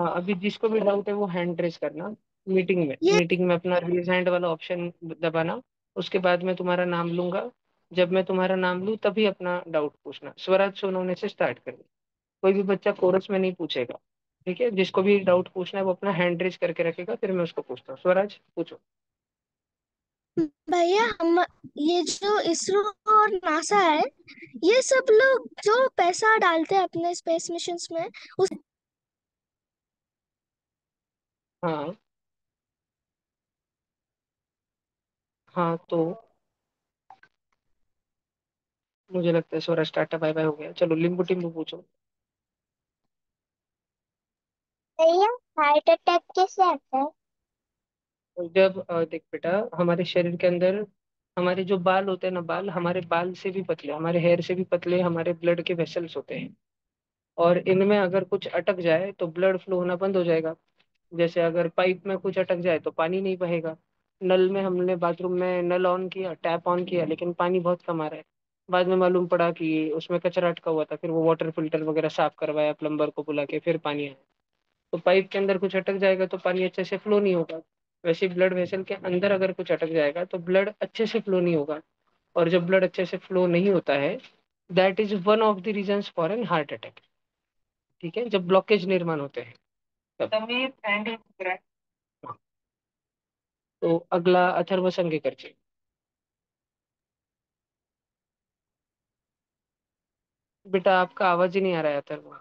हाँ, अभी जिसको भी डाउट है वो हैंड रेस करना। मीटिंग में ये मीटिंग में अपना रेज हैंड वाला ऑप्शन दबाना। उसके बाद मैं तुम्हारा नाम लूंगा। जब मैं तुम्हारा नाम लूँ तभी अपना डाउट पूछना। स्वराज सोनवने से स्टार्ट करें। कोई भी बच्चा कोरस में नहीं पूछेगा। ठीक है, जिसको भी डाउट पूछना है वो अपना हैंड रेज करके रखेगा, फिर मैं उसको पूछता हूँ। स्वराज पूछो। भैया, हम ये जो इसरो और नासा है, ये सब लोग जो पैसा डालते हैं अपने स्पेस मिशंस में, उस हाँ। हाँ तो मुझे लगता है स्वराज टाटा बाय बाय हो गया। चलो लिंबू टिम्बू पूछो। भैया, हार्ट अटैक कैसे आता है? जब देख बेटा, हमारे शरीर के अंदर हमारे जो बाल होते हैं ना, बाल हमारे बाल से भी पतले, हमारे हेयर से भी पतले हमारे ब्लड के वेसल्स होते हैं। और इनमें अगर कुछ अटक जाए तो ब्लड फ्लो होना बंद हो जाएगा। जैसे अगर पाइप में कुछ अटक जाए तो पानी नहीं बहेगा। नल में हमने बाथरूम में नल ऑन किया, टैप ऑन किया, लेकिन पानी बहुत कम आ रहा है। बाद में मालूम पड़ा कि उसमें कचरा अटका हुआ था, फिर वो वाटर फिल्टर वगैरह साफ करवाया, प्लम्बर को बुला के फिर पानी आया। तो पाइप के अंदर कुछ अटक जाएगा तो पानी अच्छे से फ्लो नहीं होगा। वैसे ब्लड वेसल के अंदर अगर कुछ अटक जाएगा तो ब्लड अच्छे से फ्लो नहीं होगा। और जब ब्लड अच्छे से फ्लो नहीं होता है, that is one of the reasons for an heart attack. ठीक है, जब ब्लॉकेज निर्माण होते हैं तब। समीर एंड तो अगला अथर्व संघ। बेटा आपका आवाज ही नहीं आ रहा है अथर्व।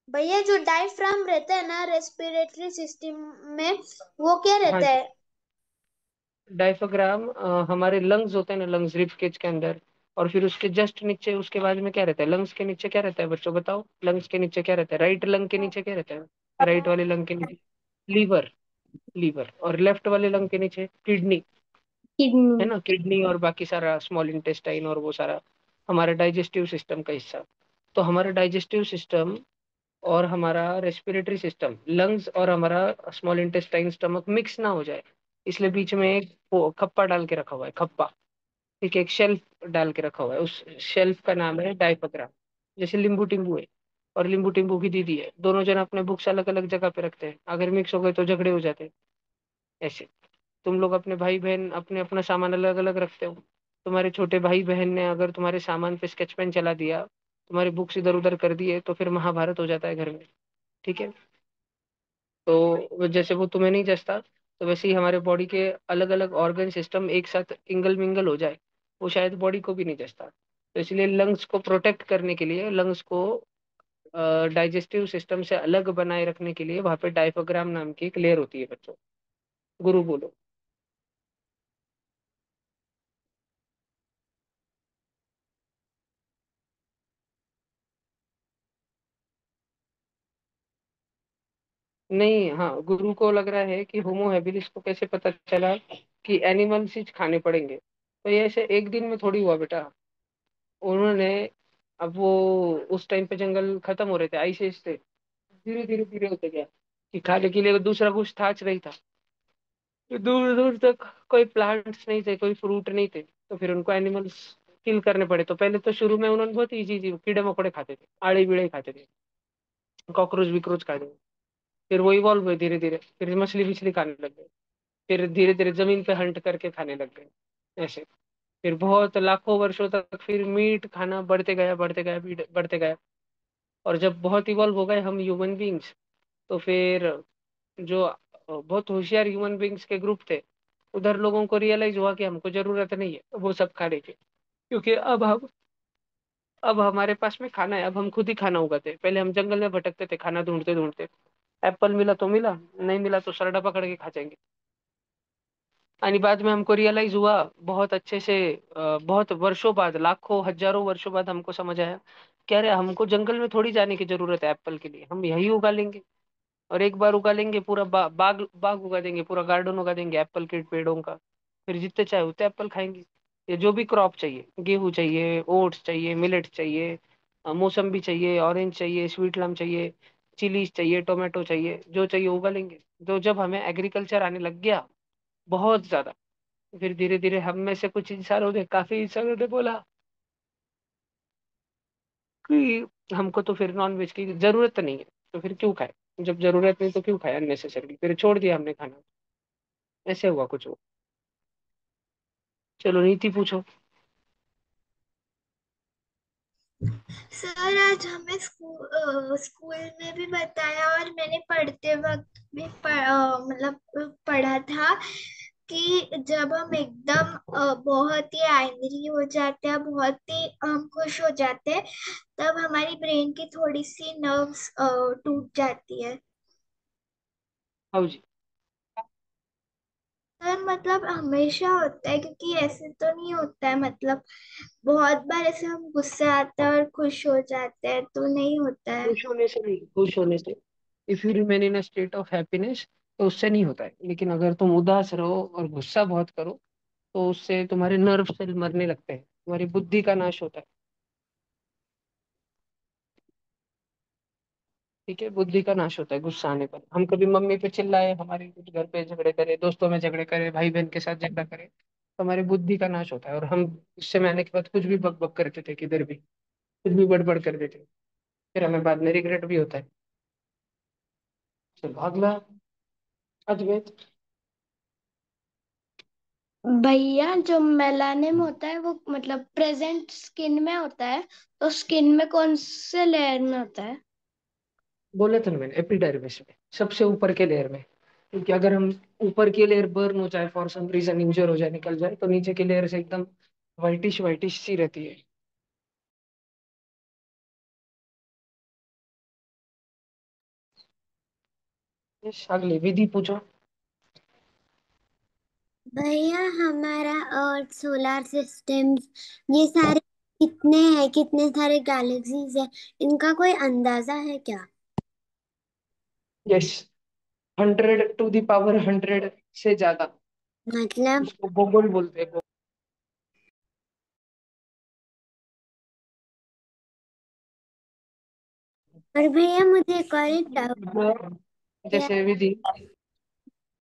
भैया, जो डायफ्राम रहता है ना रेस्पिरेटरी सिस्टम में, वो क्या हाँ रहता जी। है? डायफ्राम हमारे लंग्स होते हैं ना, लंग्स रिब केज के अंदर। और फिर उसके जस्ट नीचे उसके बाद में क्या रहता है? लंग्स के नीचे क्या रहता है बच्चों, बताओ। लंग्स के नीचे क्या रहता है? राइट लंग के नीचे क्या रहता है? राइट वाले लंग के नीचे लीवर। लीवर। और लेफ्ट वाले लंग के नीचे किडनी। है किडनी। ना, किडनी और बाकी सारा स्मॉल इंटेस्टाइन और वो सारा हमारा डाइजेस्टिव सिस्टम का हिस्सा। तो हमारा डाइजेस्टिव सिस्टम और हमारा रेस्पिरेटरी सिस्टम, लंग्स और हमारा स्मॉल इंटेस्टाइन स्टमक मिक्स ना हो जाए, इसलिए बीच में एक खप्पा डाल के रखा हुआ है, खप्पा। ठीक है, एक शेल्फ डाल के रखा हुआ है, उस शेल्फ का नाम है डायफ्राम। जैसे लींबू टिम्बू है और लींबू टिम्बू की दीदी है, दोनों जन अपने बुक्स अलग अलग जगह पे रखते हैं, अगर मिक्स हो गए तो झगड़े हो जाते हैं। ऐसे तुम लोग अपने भाई बहन अपने अपना सामान अलग अलग रखते हो। तुम्हारे छोटे भाई बहन ने अगर तुम्हारे सामान पे स्केच पेन चला दिया, तुम्हारी बुक्स इधर उधर कर दिए, तो फिर महाभारत हो जाता है घर में। ठीक है। तो जैसे वो तुम्हें नहीं जचता, तो वैसे ही हमारे बॉडी के अलग अलग ऑर्गन सिस्टम एक साथ इंगल मिंगल हो जाए, वो शायद बॉडी को भी नहीं जचता। तो इसलिए लंग्स को प्रोटेक्ट करने के लिए, लंग्स को डाइजेस्टिव सिस्टम से अलग बनाए रखने के लिए वहां पे डायफ्राम नाम की एक लेयर होती है बच्चों। गुरु बोलो। नहीं, हाँ, गुरु को लग रहा है कि होमो हैबिलिस को कैसे पता चला कि एनिमल्स ही खाने पड़ेंगे, तो ये ऐसे एक दिन में थोड़ी हुआ बेटा। उन्होंने, अब वो उस टाइम पे जंगल खत्म हो रहे थे, आइस एज थे, धीरे धीरे धीरे होते गया कि खाने के लिए दूसरा कुछ था नहीं था। तो दूर दूर तक कोई प्लांट्स नहीं थे, कोई फ्रूट नहीं थे, तो फिर उनको एनिमल्स किल करने पड़े। तो पहले तो शुरू में उन्होंने बहुत इजी इजी कीड़े मकोड़े खाते थे, आड़े बीड़े खाते थे, कॉकरोच विक्रोच खाते थे। फिर वो इवॉल्व हुए धीरे धीरे, फिर मछली विछली खाने लग गए, फिर धीरे धीरे जमीन पे हंट करके खाने लग गए। ऐसे फिर बहुत लाखों वर्षों तक फिर मीट खाना बढ़ते गया बढ़ते गया बढ़ते गया। और जब बहुत इवॉल्व हो गए हम ह्यूमन बींग्स, तो फिर जो बहुत होशियार ह्यूमन बींग्स के ग्रुप थे, उधर लोगों को रियलाइज हुआ कि हमको जरूरत नहीं है वो सब खाने की, क्योंकि अब हमारे पास में खाना है, अब हम खुद ही खाना उगाते हैं। पहले हम जंगल में भटकते थे खाना ढूंढते ढूंढते, एप्पल मिला तो मिला, नहीं मिला तो सरडा पकड़ के खा जाएंगे। यानी बाद में हमको रियलाइज हुआ, बहुत अच्छे से, बहुत वर्षों बाद, लाखों हजारों वर्षों बाद हमको समझ आया, कह रहे हमको जंगल में थोड़ी जाने की जरूरत है एप्पल के लिए, हम यही उगा लेंगे। और एक बार उगा लेंगे पूरा बाग बाग उगा देंगे, पूरा गार्डन उगा देंगे एप्पल के पेड़ों का। फिर जितने चाहे उतने एप्पल खाएंगे। ये जो भी क्रॉप चाहिए, गेहूं चाहिए, ओट्स चाहिए, मिलेट चाहिए, मौसम्बी चाहिए, ऑरेंज चाहिए, स्वीट प्लम चाहिए, चिलीज चाहिए, टोमेटो चाहिए, जो चाहिए उगा लेंगे। तो जब हमें एग्रीकल्चर आने लग गया बहुत ज्यादा, फिर धीरे धीरे हम में से कुछ इंसानों ने, काफी इंसानों ने बोला कि हमको तो फिर नॉन वेज की जरूरत नहीं है, तो फिर क्यों खाए? जब जरूरत नहीं तो क्यों खाए अननेसेसरी, फिर छोड़ दिया हमने खाना। ऐसे हुआ कुछ वो। चलो नीति पूछो। सर आज हमें स्कूल में भी बताया और मैंने पढ़ते वक्त भी मतलब पढ़ा था कि जब हम एकदम बहुत ही एंग्री हो जाते हैं, बहुत ही हम खुश हो जाते हैं, तब हमारी ब्रेन की थोड़ी सी नर्व्स टूट जाती है। हाँ जी। सर मतलब हमेशा होता है, क्योंकि ऐसे तो नहीं होता है, मतलब बहुत बार ऐसे हम गुस्से आते हैं और खुश हो जाते हैं तो नहीं होता है। खुश होने से नहीं, खुश होने से, if you remain in a state of happiness, तो उससे नहीं होता है। लेकिन अगर तुम उदास रहो और गुस्सा बहुत करो, तो उससे तुम्हारे नर्व सेल मरने लगते हैं, तुम्हारी बुद्धि का नाश होता है। ठीक है, बुद्धि का नाश होता है गुस्सा आने पर। हम कभी मम्मी पे चिल्लाए, हमारे कुछ घर पे झगड़े करे, दोस्तों में झगड़े करे, भाई बहन के साथ झगड़ा करे, तो हमारी बुद्धि का नाश होता है, और हम गुस्से में आने के बाद कुछ भी बक बक करते थे, किधर भी कुछ भी बड़बड़ कर देते थे, फिर हमें बाद में रिग्रेट भी होता है। चलो अगला, अद्वैत। भैया जो मेलानिन होता है वो मतलब प्रेजेंट स्किन में होता है, तो स्किन में कौन से लेयर में होता है? बोले थे ना मैंने, एपिडर्मिस में, सबसे ऊपर के लेयर में। क्योंकि अगर हम ऊपर की लेयर बर्न हो जाए, फॉर सम रीजन इंजर हो जाए, निकल जाए, तो नीचे की लेयर से एकदम वाइटिश वाइटिश सी रहती है। यस, अगली विधि पूछो। भैया हमारा अर्थ, सोलर सिस्टम्स, ये सारे कितने हैं, कितने सारे गैलेक्सीज हैं, इनका कोई अंदाजा है क्या? यस, 100 टू द पावर 100 से ज्यादा। मतलब। उसको गोगोल बोलते हैं। और भैया मुझे एक और एक डाउट गोगोल। है। जैसे विधि,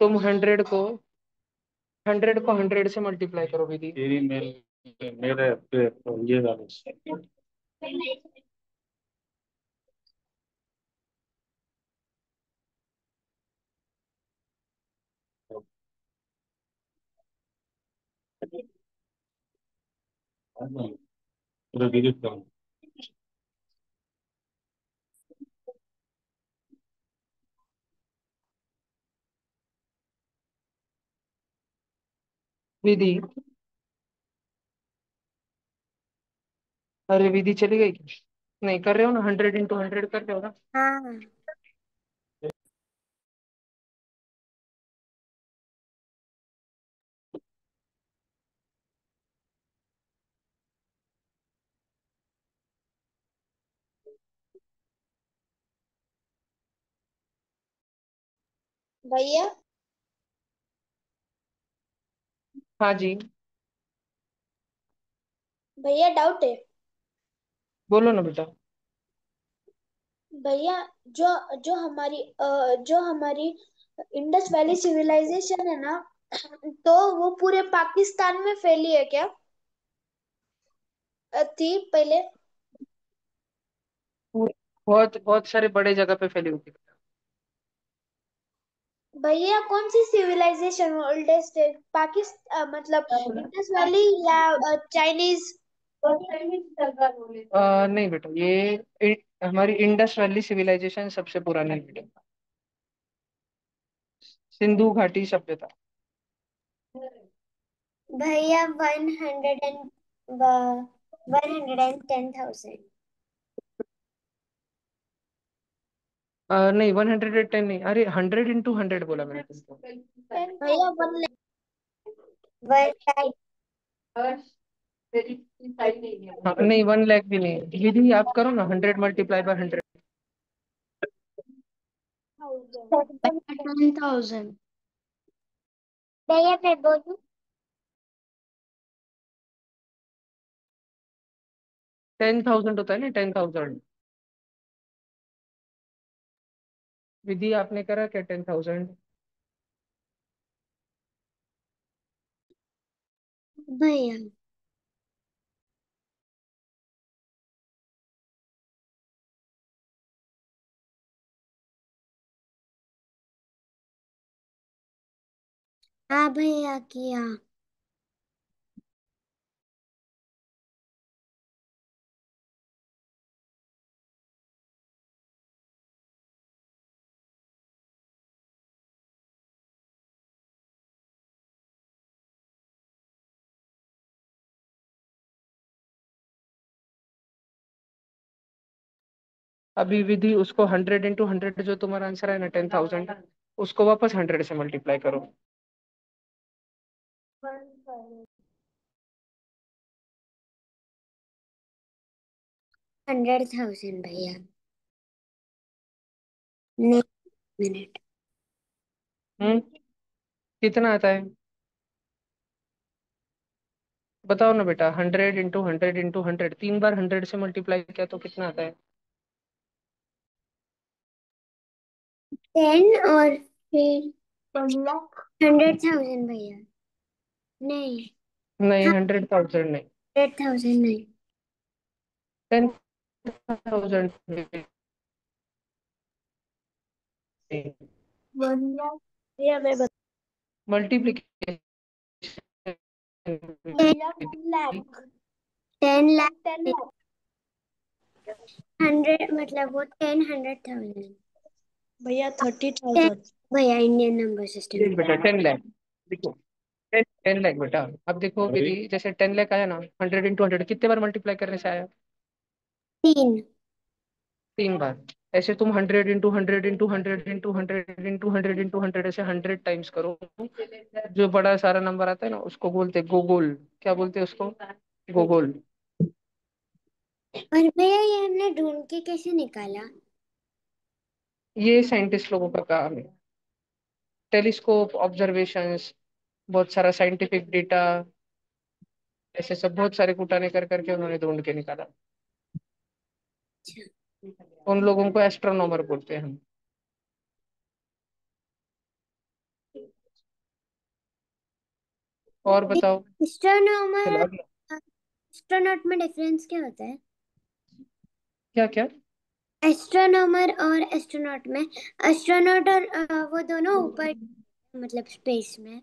तुम 100 को 100 से मल्टीप्लाई करो, विधि। तेरी मेरे ये वाले। विधि, अरे विधि चली गई क्या? नहीं कर रहे हो ना, 100 × 100 कर रहे हो ना? हाँ भैया। हाँ जी। भैया डाउट है। बोलो ना बेटा। भैया जो जो हमारी जो हमारी इंडस वैली सिविलाइजेशन है ना, तो वो पूरे पाकिस्तान में फैली है क्या? थी पहले। बहुत बहुत सारे बड़े जगह पे फैली हुई थी। भैया कौन सी सिविलाइजेशन ओल्डेस्ट है, पाकिस्तान मतलब इंडस वैली या चाइनीज? नहीं बेटा, ये हमारी इंडस वैली सिविलाइजेशन सबसे पुरानी है बेटा। सिंधु घाटी सभ्यता। भैया 110,000। नहीं, 110 नहीं, अरे 100 × 100 बोला मैंने तुमको। भैया 1 लाख। हाँ, नहीं 1 लाख भी नहीं, दीदी आप करो ना, 100 × 100। 10,000। भैया मैं बोलूं? 10,000 होता है ना, 10,000। विधि आपने करा क्या 10,000? भैया हाँ भैया किया। अभी विधि उसको 100 × 100 जो तुम्हारा आंसर है ना 10,000, उसको वापस 100 से मल्टीप्लाई करो। 100,000 भैया। नहीं, मिनट। कितना आता है बताओ ना बेटा। 100 × 100 × 100, 3 बार 100 से मल्टीप्लाई किया तो कितना आता है? 10 और फिर 100,000 भैया। नहीं। नहीं, हाँ, 100,000 नहीं। 100,000 नहीं। 10,000। 1 लाख भैया मैं बता। मल्टीप्लीकेशन। भैया 1 लाख। 10 लाख। 10 लाख। 100 मतलब वो 100,000 भैया 30,000 भैया इंडियन नंबर सिस्टम। बेटा 10 लाख। देखो 10 लाख बेटा। अब देखो यदि जैसे 10 लाख आया ना, 100 × 100 कितने बार मल्टीप्लाई करने से आया? 3। 3 बार। ऐसे तुम 100 × 100 × 100 × 100 × 100 ऐसे 100 टाइम्स करो। जो बड़ा सारा नंबर आता है ना उसको बोलते हैं गोगोल। क्या बोलते हैं उसको? गोगोल। और भैया ये हमने ढूंढ के कैसे निकाला? ये साइंटिस्ट लोगों का काम है। टेलीस्कोप ऑब्जर्वेशंस, बहुत सारा साइंटिफिक डेटा, ऐसे सब बहुत सारे कुटाने कर करके उन्होंने ढूंढ के निकाला। अच्छा। उन लोगों को एस्ट्रोनॉमर बोलते हैं हम। और बताओ। चलो एस्ट्रोनॉमर। अगला। एस्ट्रोनॉट में डिफरेंस क्या होता है? क्या क्या? एस्ट्रोनॉमर और एस्ट्रोनॉट में, एस्ट्रोनॉट और वो दोनों ऊपर, मतलब स्पेस में।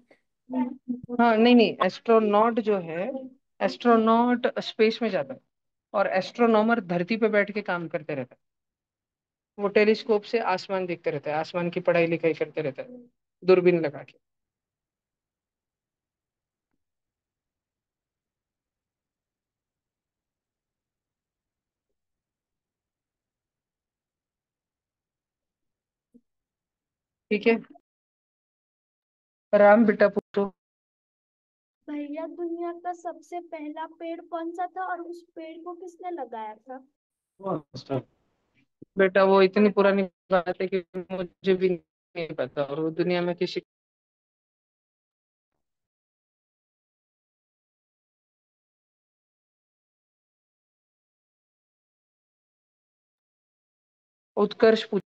हाँ नहीं नहीं, एस्ट्रोनॉट जो है, एस्ट्रोनॉट स्पेस में जाता है और एस्ट्रोनॉमर धरती पे बैठ के काम करते रहता है। वो टेलीस्कोप से आसमान देखते रहता है, आसमान की पढ़ाई लिखाई करते रहता है दूरबीन लगा के। ठीक है। राम बेटा पूछो। भैया दुनिया का सबसे पहला पेड़ कौन सा था और उस पेड़ को किसने लगाया था? बेटा वो इतनी पुरानी बात है कि मुझे भी नहीं पता, और वो दुनिया में किसी। उत्कर्ष पूछ।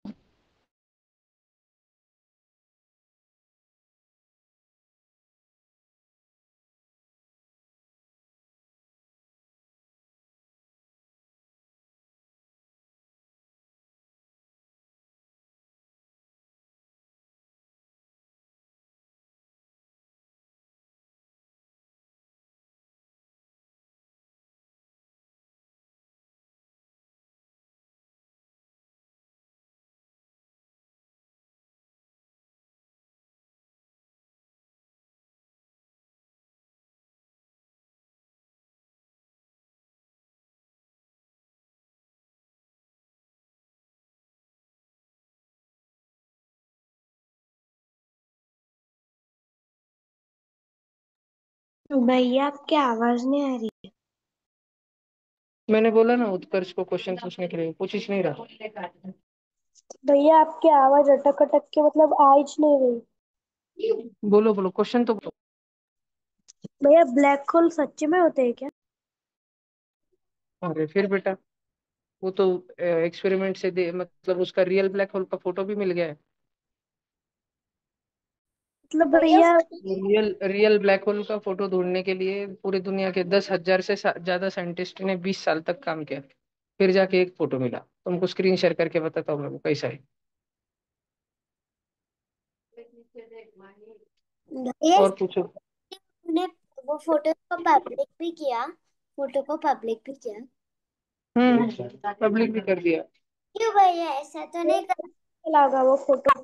भैया आपकी आवाज नहीं आ रही। मैंने बोला ना उत्कर्ष को क्वेश्चन पूछने के लिए, पूछ ही नहीं रहा। भैया आपकी आवाज अटक अटक के मतलब आ ही नहीं रही। बोलो बोलो, क्वेश्चन तो बोलो। भैया ब्लैक होल सच्ची में होते हैं क्या? अरे फिर बेटा, वो तो एक्सपेरिमेंट से मतलब उसका रियल ब्लैक होल का फोटो भी मिल गया है। मतलब भैया। रियल रियल ब्लैक होल का फोटो ढूंढने के लिए पूरी दुनिया के 10,000 से ज्यादा साइंटिस्ट ने 20 साल तक काम किया, फिर जाके एक फोटो मिला। तुमको स्क्रीन शेयर करके बताता हूँ मैं वो कैसा है। ये और पूछो। ने वो फोटो को पब्लिक भी किया, फोटो को पब्लिक भी किया। पब्लिक भी कर दिया। क्यों भैया, ऐसा तो नहीं कर लगा वो फोटो।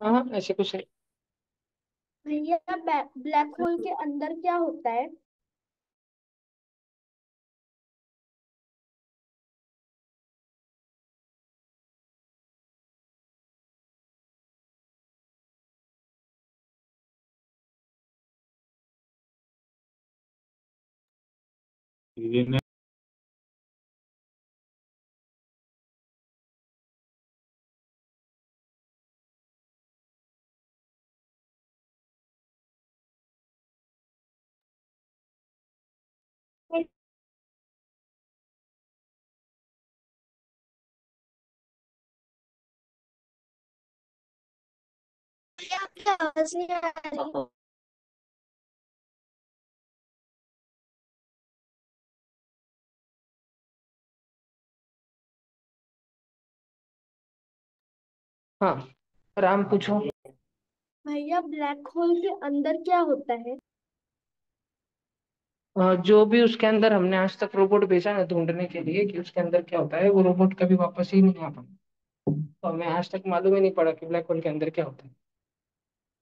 हाँ हाँ, ऐसे कुछ नहीं। भैया ब्लैक होल के अंदर क्या होता है? ये मैं। क्या आपकी आवाज नहीं आ रही? हाँ, राम पूछो। भैया ब्लैक होल के अंदर क्या होता है? जो भी उसके अंदर हमने आज तक रोबोट भेजा है ढूंढने के लिए कि उसके अंदर क्या होता है, वो रोबोट कभी वापस ही नहीं आ पाया। तो हमें आज तक मालूम ही नहीं पड़ा कि ब्लैक होल के अंदर क्या होता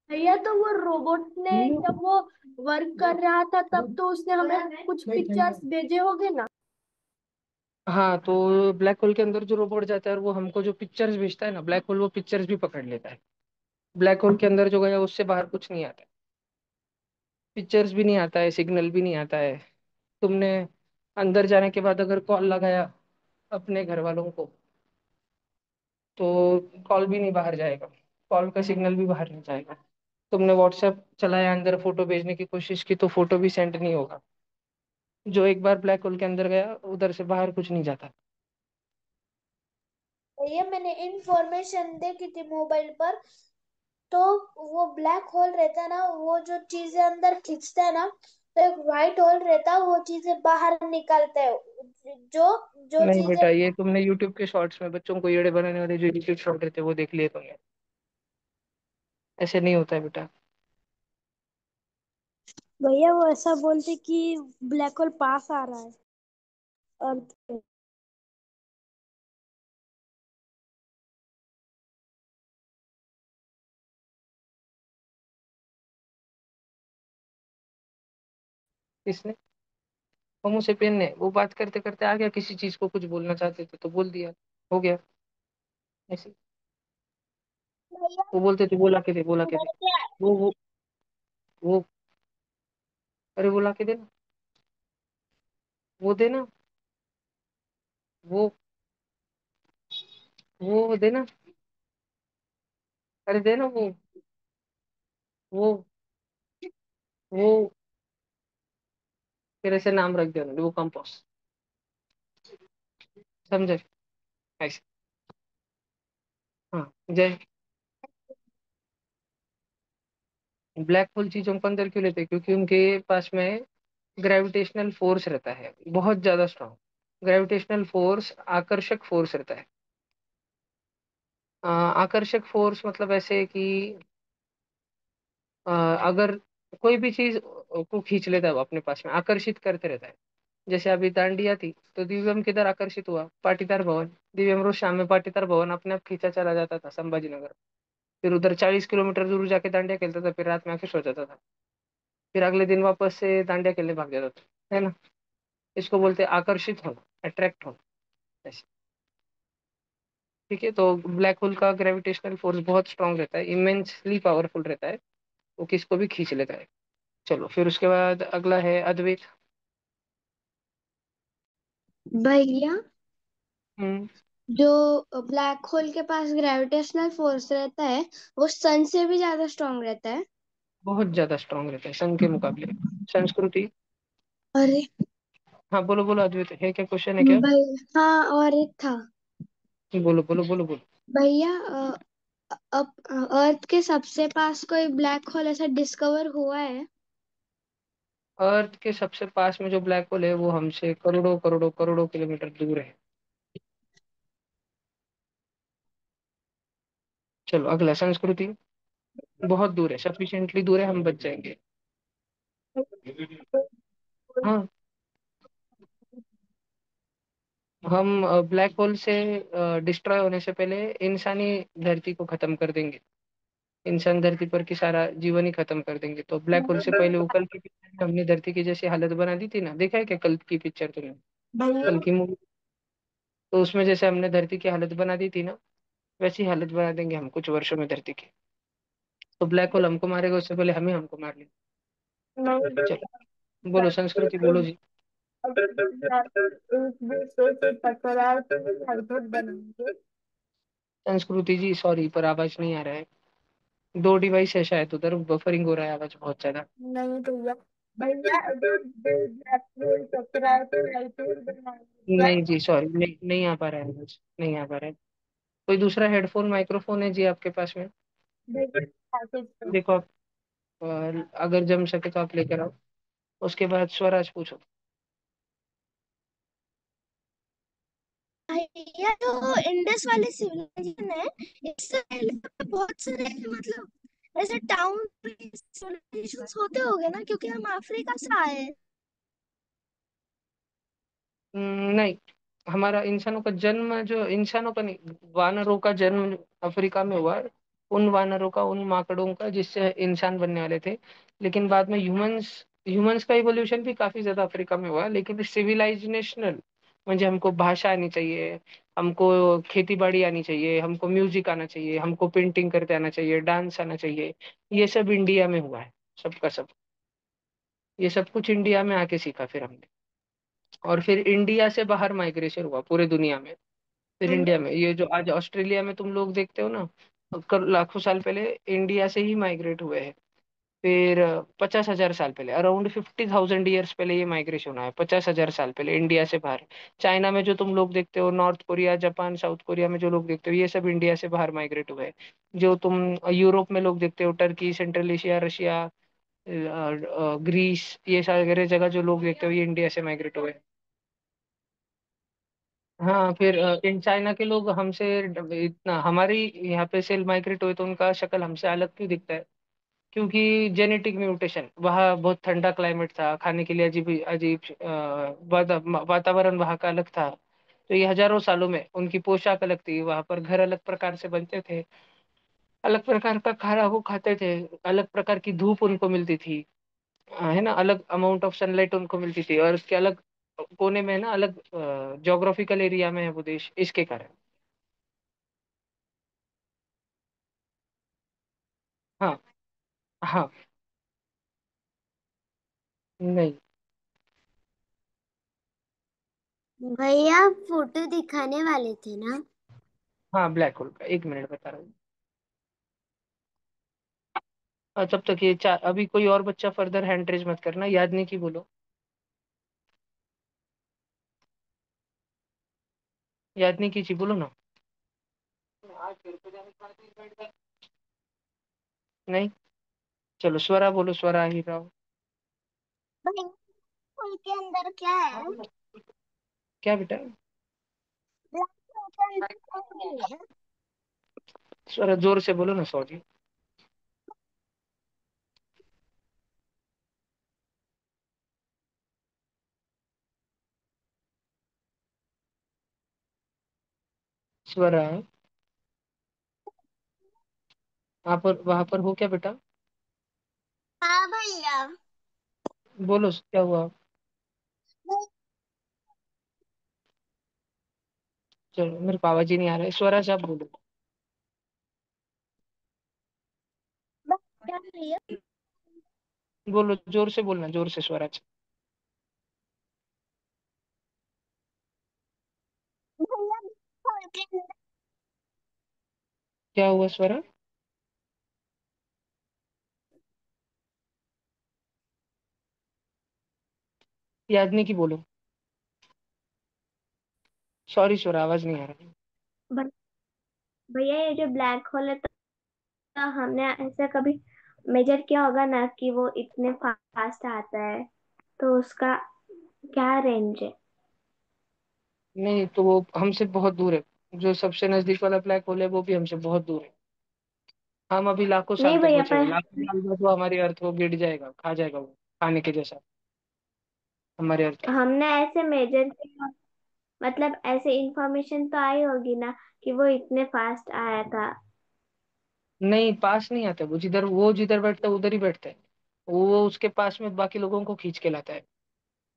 भैया तो वो रोबोट ने है। जब वो वर्क कर रहा था तब तो उसने हमें कुछ पिक्चर्स भेजे होंगे ना? हाँ, तो ब्लैक होल के अंदर जो रोबोट जाता है और वो हमको जो पिक्चर्स भेजता है ना, ब्लैक होल वो पिक्चर्स भी पकड़ लेता है। ब्लैक होल के अंदर जो गया उससे बाहर कुछ नहीं आता है। पिक्चर्स भी नहीं आता है, सिग्नल भी नहीं आता है। तुमने अंदर जाने के बाद अगर कॉल लगाया अपने घर वालों को, तो कॉल भी नहीं बाहर जाएगा। कॉल का सिग्नल भी बाहर नहीं जाएगा। तुमने व्हाट्सएप चलाया, अंदर फोटो भेजने की कोशिश की, तो फोटो भी सेंड नहीं होगा। जो एक बार ब्लैक होल के अंदर गया उधर से बाहर कुछ नहीं जाता। भैया मैंने इंफॉर्मेशन देखी थी मोबाइल पर, तो वो ब्लैक होल रहता है ना, वो जो चीजें अंदर खींचता है ना, तो एक व्हाइट होल रहता है, वो चीजें बाहर निकालता है। जो जो नहीं चीजें। बेटा, ये तुमने यूट्यूब के शॉर्ट्स में बच्चों को येड़े बनाने वाले जो यूट्यूब शॉर्ट रहते हैं वो देख लिए तुमने। ऐसे नहीं होता है बेटा। भैया वो ऐसा बोलते कि ब्लैक होल पास आ रहा है अर्थ पे। किसने? होमोसेपियन ने। वो बात करते करते आ गया, किसी चीज को कुछ बोलना चाहते थे तो बोल दिया, हो गया। ऐसे। भैया वो बोलते थे बोला के दे, बोला के दे। मैंने क्या। वो अरे बोला के दे ना। वो देना। वो वो देना। अरे देना वो वो फिर ऐसे नाम रख दिया उन्होंने, वो कंपोस्ट। समझे? ऐसे। हाँ, जय। ब्लैक होल चीजों को अंदर क्यों लेते हैं? क्योंकि उनके पास में ग्रेविटेशनल फोर्स रहता है बहुत ज्यादा स्ट्रांग। ग्रेविटेशनल फोर्स आकर्षक फोर्स रहता है। आकर्षक फोर्स मतलब ऐसे कि अगर कोई भी चीज को खींच लेता है वो अपने पास में आकर्षित करते रहता है। जैसे अभी दांडिया थी तो दिव्यम किधर आकर्षित हुआ? पाटीदार भवन। दिव्यम रोज शाम में पाटीदार भवन अपने आप खींचा चला जाता था संभाजी नगर। फिर उधर 40 किलोमीटर दूर जाके दांडिया खेलता था, फिर रात में आके सो जाता था। फिर अगले दिन वापस से दांडिया खेलने भाग जाता था, है ना? इसको बोलते हैं आकर्षित होना, अट्रैक्ट होना। ऐसे। ठीक है, तो ब्लैक होल का ग्रेविटेशनल फोर्स बहुत स्ट्रांग रहता है, इमेंसली पावरफुल रहता है। वो किसको भी खींच लेता है। चलो, फिर उसके बाद अगला है अद्वैत। भैया हम्म। जो ब्लैक होल के पास ग्रेविटेशनल फोर्स रहता है, वो सन से भी ज्यादा स्ट्रांग रहता है। बहुत ज्यादा स्ट्रांग रहता है सन के मुकाबले। संस्कृति। अरे हाँ, बोलो बोलो अद्वैत, है क्या? क्वेश्चन है क्या? भाई हाँ, और एक था। बोलो बोलो बोलो बोलो। भैया अब अर्थ के सबसे पास कोई ब्लैक होल ऐसा डिस्कवर हुआ है? अर्थ के सबसे पास में जो ब्लैक होल है वो हमसे करोड़ों करोड़ों करोड़ों किलोमीटर दूर है। चलो, अगला संस्कृति। बहुत दूर है, सफिशिएंटली दूर है, हम बच जाएंगे। हाँ, हम ब्लैक होल से डिस्ट्रॉय होने से पहले इंसानी धरती को खत्म कर देंगे। इंसान धरती पर की सारा जीवन ही खत्म कर देंगे। तो ब्लैक होल से पहले वो कल की पिक्चर में हमने धरती की जैसी हालत बना दी थी ना, देखा है क्या कल की पिक्चर तुमने? कल की मूवी। तो उसमें जैसे हमने धरती की हालत बना दी थी ना, वैसी हालत बना देंगे हम कुछ वर्षों में धरती की। तो ब्लैक होल हमको मारेगा उससे पहले हम ही हमको मार लेंगे। चलो, बोलो संस्कृति, बोलो जी। संस्कृति जी सॉरी, पर आवाज नहीं आ रहा है। दो डिवाइस है शायद उधर, बफरिंग हो रहा है आवाज बहुत ज्यादा। नहीं भैया, भैया अगर ब्लैक होल टकराए तो लाइट बना। नहीं जी सॉरी, नहीं नहीं आ पा रहा है आवाज, नहीं आ पा रहा है। कोई दूसरा हेडफोन माइक्रोफोन है जी आपके पास में? देखो आप, अगर जम सके तो आप लेकर आओ। उसके बाद स्वराज पूछो। भैया जो इंडस वाले सिविलाइजेशन है, इससे पहले तो बहुत सारे मतलब ऐसे टाउन सिविलाइजेशंस होते होंगे ना, क्योंकि हम अफ्रीका से आए हैं। नहीं, हमारा इंसानों का जन्म, जो इंसानों का नहीं, वानरों का जन्म अफ्रीका में हुआ है। उन वानरों का, उन माकड़ों का जिससे इंसान बनने वाले थे। लेकिन बाद में ह्यूमंस, ह्यूमंस का इवोल्यूशन भी काफी ज्यादा अफ्रीका में हुआ है। लेकिन सिविलाइजेशनल म्हणजे हमको भाषा आनी चाहिए, हमको खेती बाड़ी आनी चाहिए, हमको म्यूजिक आना चाहिए, हमको पेंटिंग करते आना चाहिए, डांस आना चाहिए। ये सब इंडिया में हुआ है, सबका सब। ये सब कुछ इंडिया में आके सीखा फिर हमने। और फिर इंडिया से बाहर माइग्रेशन हुआ पूरे दुनिया में। फिर इंडिया में ये जो आज ऑस्ट्रेलिया में तुम लोग देखते हो ना, लाखों साल पहले इंडिया से ही माइग्रेट हुए हैं। फिर 50,000 साल पहले, अराउंड 50,000 ईयर्स पहले ये माइग्रेशन हुआ है, 50,000 साल पहले इंडिया से बाहर। चाइना में जो तुम लोग देखते हो, north Korea, Japan, south Korea में जो लोग देखते हो, ये सब इंडिया से बाहर माइग्रेट हुए हैं। जो तुम यूरोप में लोग देखते हो, Turkey, Central Asia, Russia, Greece, ये सारे जगह जो लोग देखते हो, ये इंडिया से माइग्रेट हुए हैं। हाँ, फिर इन चाइना के लोग हमसे इतना हमारी यहाँ पे से माइग्रेट हुए तो उनका शक्ल हमसे अलग क्यों दिखता है? क्योंकि जेनेटिक म्यूटेशन, वहाँ बहुत ठंडा क्लाइमेट था, खाने के लिए अजीब अजीब वातावरण वहाँ का अलग था। तो ये हजारों सालों में उनकी पोशाक अलग थी, वहाँ पर घर अलग प्रकार से बनते थे, अलग प्रकार का खाना वो खाते थे, अलग प्रकार की धूप उनको मिलती थी। है ना, अलग अमाउंट ऑफ सनलाइट उनको मिलती थी, और उसके अलग कोने में ना, अलग जोग्राफिकल एरिया में है वो देश, इसके कारण। हाँ। हाँ। नहीं। भैया फोटो दिखाने वाले थे ना। हाँ, ब्लैक होल का 1 मिनट बता रहा हूँ। तब तक ये चार, अभी कोई और बच्चा फर्दर हैंड रेज मत करना, याद नहीं की बोलो। याद नहीं की थी, बोलो ना। नहीं। चलो स्वरा बोलो, स्वरा ही रहा हो। भैया फूल के अंदर क्या है? क्या बेटा? ब्लैक होल के अंदर क्या है? स्वरा जोर से बोलो ना, सॉरी। स्वरा, वहां पर हो क्या बेटा? हाँ भैया। बोलो क्या हुआ? चलो, मेरे को आवाज ही नहीं आ रहा है, स्वरा से आप बोलो। क्या भैया? बोलो जोर से, बोलना जोर से स्वराज। भैया फूल के अंदर। क्या हुआ स्वरा? याद नहीं की बोलो। सॉरी स्वरा, आवाज नहीं आ रहा। भैया ये जो ब्लैक होल है, तो हमने ऐसा कभी मेजर किया होगा ना कि वो इतने फास्ट आता है, तो उसका क्या रेंज है? नहीं, तो वो हमसे बहुत दूर है। जो सबसे नजदीक वाला ब्लैक होल है वो भी हमसे बहुत दूर है। हम अभी लाखों साल नहीं तक भैया बचे हुए, पर लाखों साल बाद वो हमारी अर्थ को गिर जाएगा, खा जाएगा वो, खाने के जैसा हमारे अर्थ को। हमने ऐसे मेजर किया, मतलब ऐसे इंफॉर्मेशन तो आई होगी ना कि वो इतने फास्ट आया था। नहीं, पास नहीं आता वो जिधर बैठता है उधर ही बैठता है। वो उसके पास में बाकी लोगों को खींच के लाता है।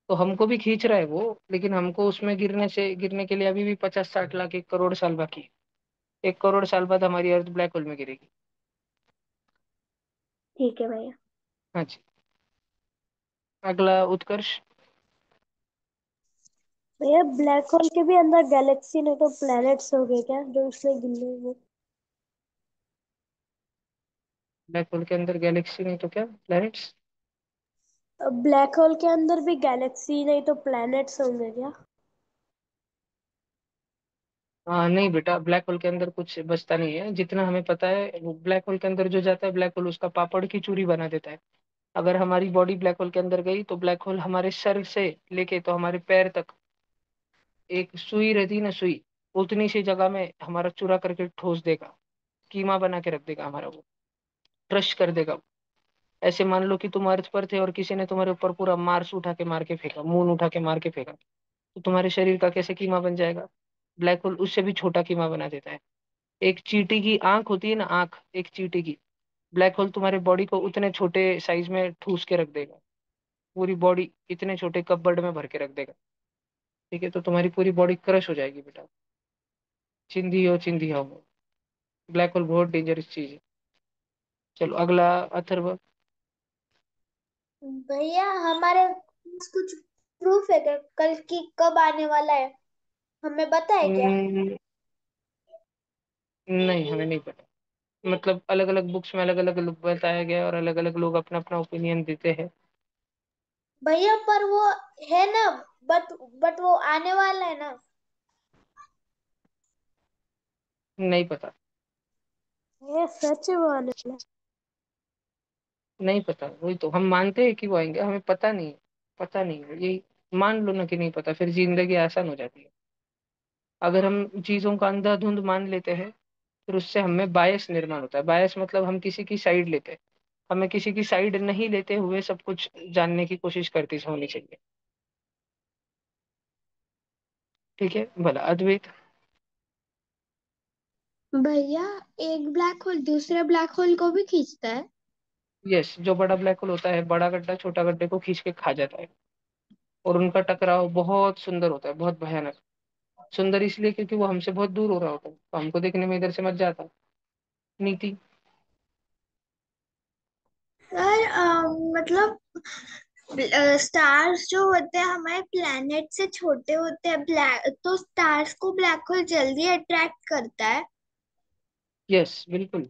तो हमको भी खींच रहा है वो, लेकिन हमको उसमें गिरने के लिए अभी भी 50-60 लाख 1 करोड़ साल बाकी है। 1 करोड़ साल बाद हमारी अर्थ ब्लैक होल में गिरेगी। ठीक है भैया। हाँ जी। अगला उत्कर्ष। भैया ब्लैक होल के भी अंदर गैलेक्सी नहीं तो प्लैनेट्स हो गए क्या जो उसमें गिन रहे हैं? ब्लैक होल के अंदर गैलेक्सी नहीं तो क्या, प्लैनेट्स? ब्लैक होल के अंदर भी गैलेक्सी नहीं तो प्लैनेट्स होंगे क्या? हाँ नहीं बेटा, ब्लैक होल के अंदर कुछ बचता नहीं है, जितना हमें पता है। वो ब्लैक होल के अंदर जो जाता है, ब्लैक होल उसका पापड़ की चूरी बना देता है। अगर हमारी बॉडी ब्लैक होल के अंदर गई तो ब्लैक होल हमारे सर से लेके तो हमारे पैर तक, एक सुई रहती ना सुई, उतनी सी जगह में हमारा चूरा करके ठोस देगा। कीमा बना के रख देगा हमारा वो, क्रश कर देगा वो। ऐसे मान लो कि तुम अर्थ पर थे और किसी ने तुम्हारे ऊपर पूरा मार्स उठा के मार के फेंका, मून उठा के मार के फेंका, तो तुम्हारे शरीर का कैसे कीमा बन जाएगा? ब्लैक होल उससे भी छोटा कीमा बना देता है। एक चींटी की आंख होती है ना, आंख एक चींटी की, ब्लैक होल तुम्हारे बॉडी को उतने छोटे साइज में ठूस के रख देगा। पूरी बॉडी इतने छोटे कपबोर्ड में भर के रख देगा। ठीक है, तो तुम्हारी पूरी बॉडी क्रश हो जाएगी बेटा, चिंदी हो। ब्लैक होल बहुत डेंजरस चीज है। चलो अगला, अथर्व। भैया हमारे पास कुछ प्रूफ है क्या कल की कब आने वाला है? हमें पता है क्या? हम्म, नहीं हमें नहीं पता। मतलब अलग अलग बुक्स में अलग अलग लोग बताया गया है और अलग अलग लोग अपना अपना ओपिनियन देते हैं। भैया पर वो है ना, बट वो आने वाला है ना? नहीं पता। ये सच है वो आने वाला है। नहीं पता, वही तो हम मानते हैं कि वो आएंगे, हमें पता नहीं है। पता नहीं है यही, मान लो ना कि नहीं पता, फिर जिंदगी आसान हो जाती है। अगर हम चीजों का अंधाधुंध मान लेते हैं, फिर उससे हमें बायस निर्माण होता है। बायस मतलब हम किसी की साइड लेते हैं। हमें किसी की साइड नहीं लेते हुए सब कुछ जानने की कोशिश करती होनी चाहिए। ठीक है, भला अद्वैत। भैया एक ब्लैक होल दूसरे ब्लैक होल को भी खींचता है? यस, जो बड़ा ब्लैक होल होता है, बड़ा गड्ढा छोटा गड्ढे को खींच के खा जाता है। और उनका टकराव बहुत सुंदर होता है, बहुत भयानक। सुंदर इसलिए क्योंकि वो हमसे बहुत दूर हो रहा होता है, तो हमको देखने में इधर से मत जाता। नीति। सर मतलब स्टार्स जो होते हैं हमारे प्लैनेट से छोटे होते हैं, ब्लैक तो स्टार्स को ब्लैक होल जल्दी अट्रैक्ट करता है। यस बिल्कुल।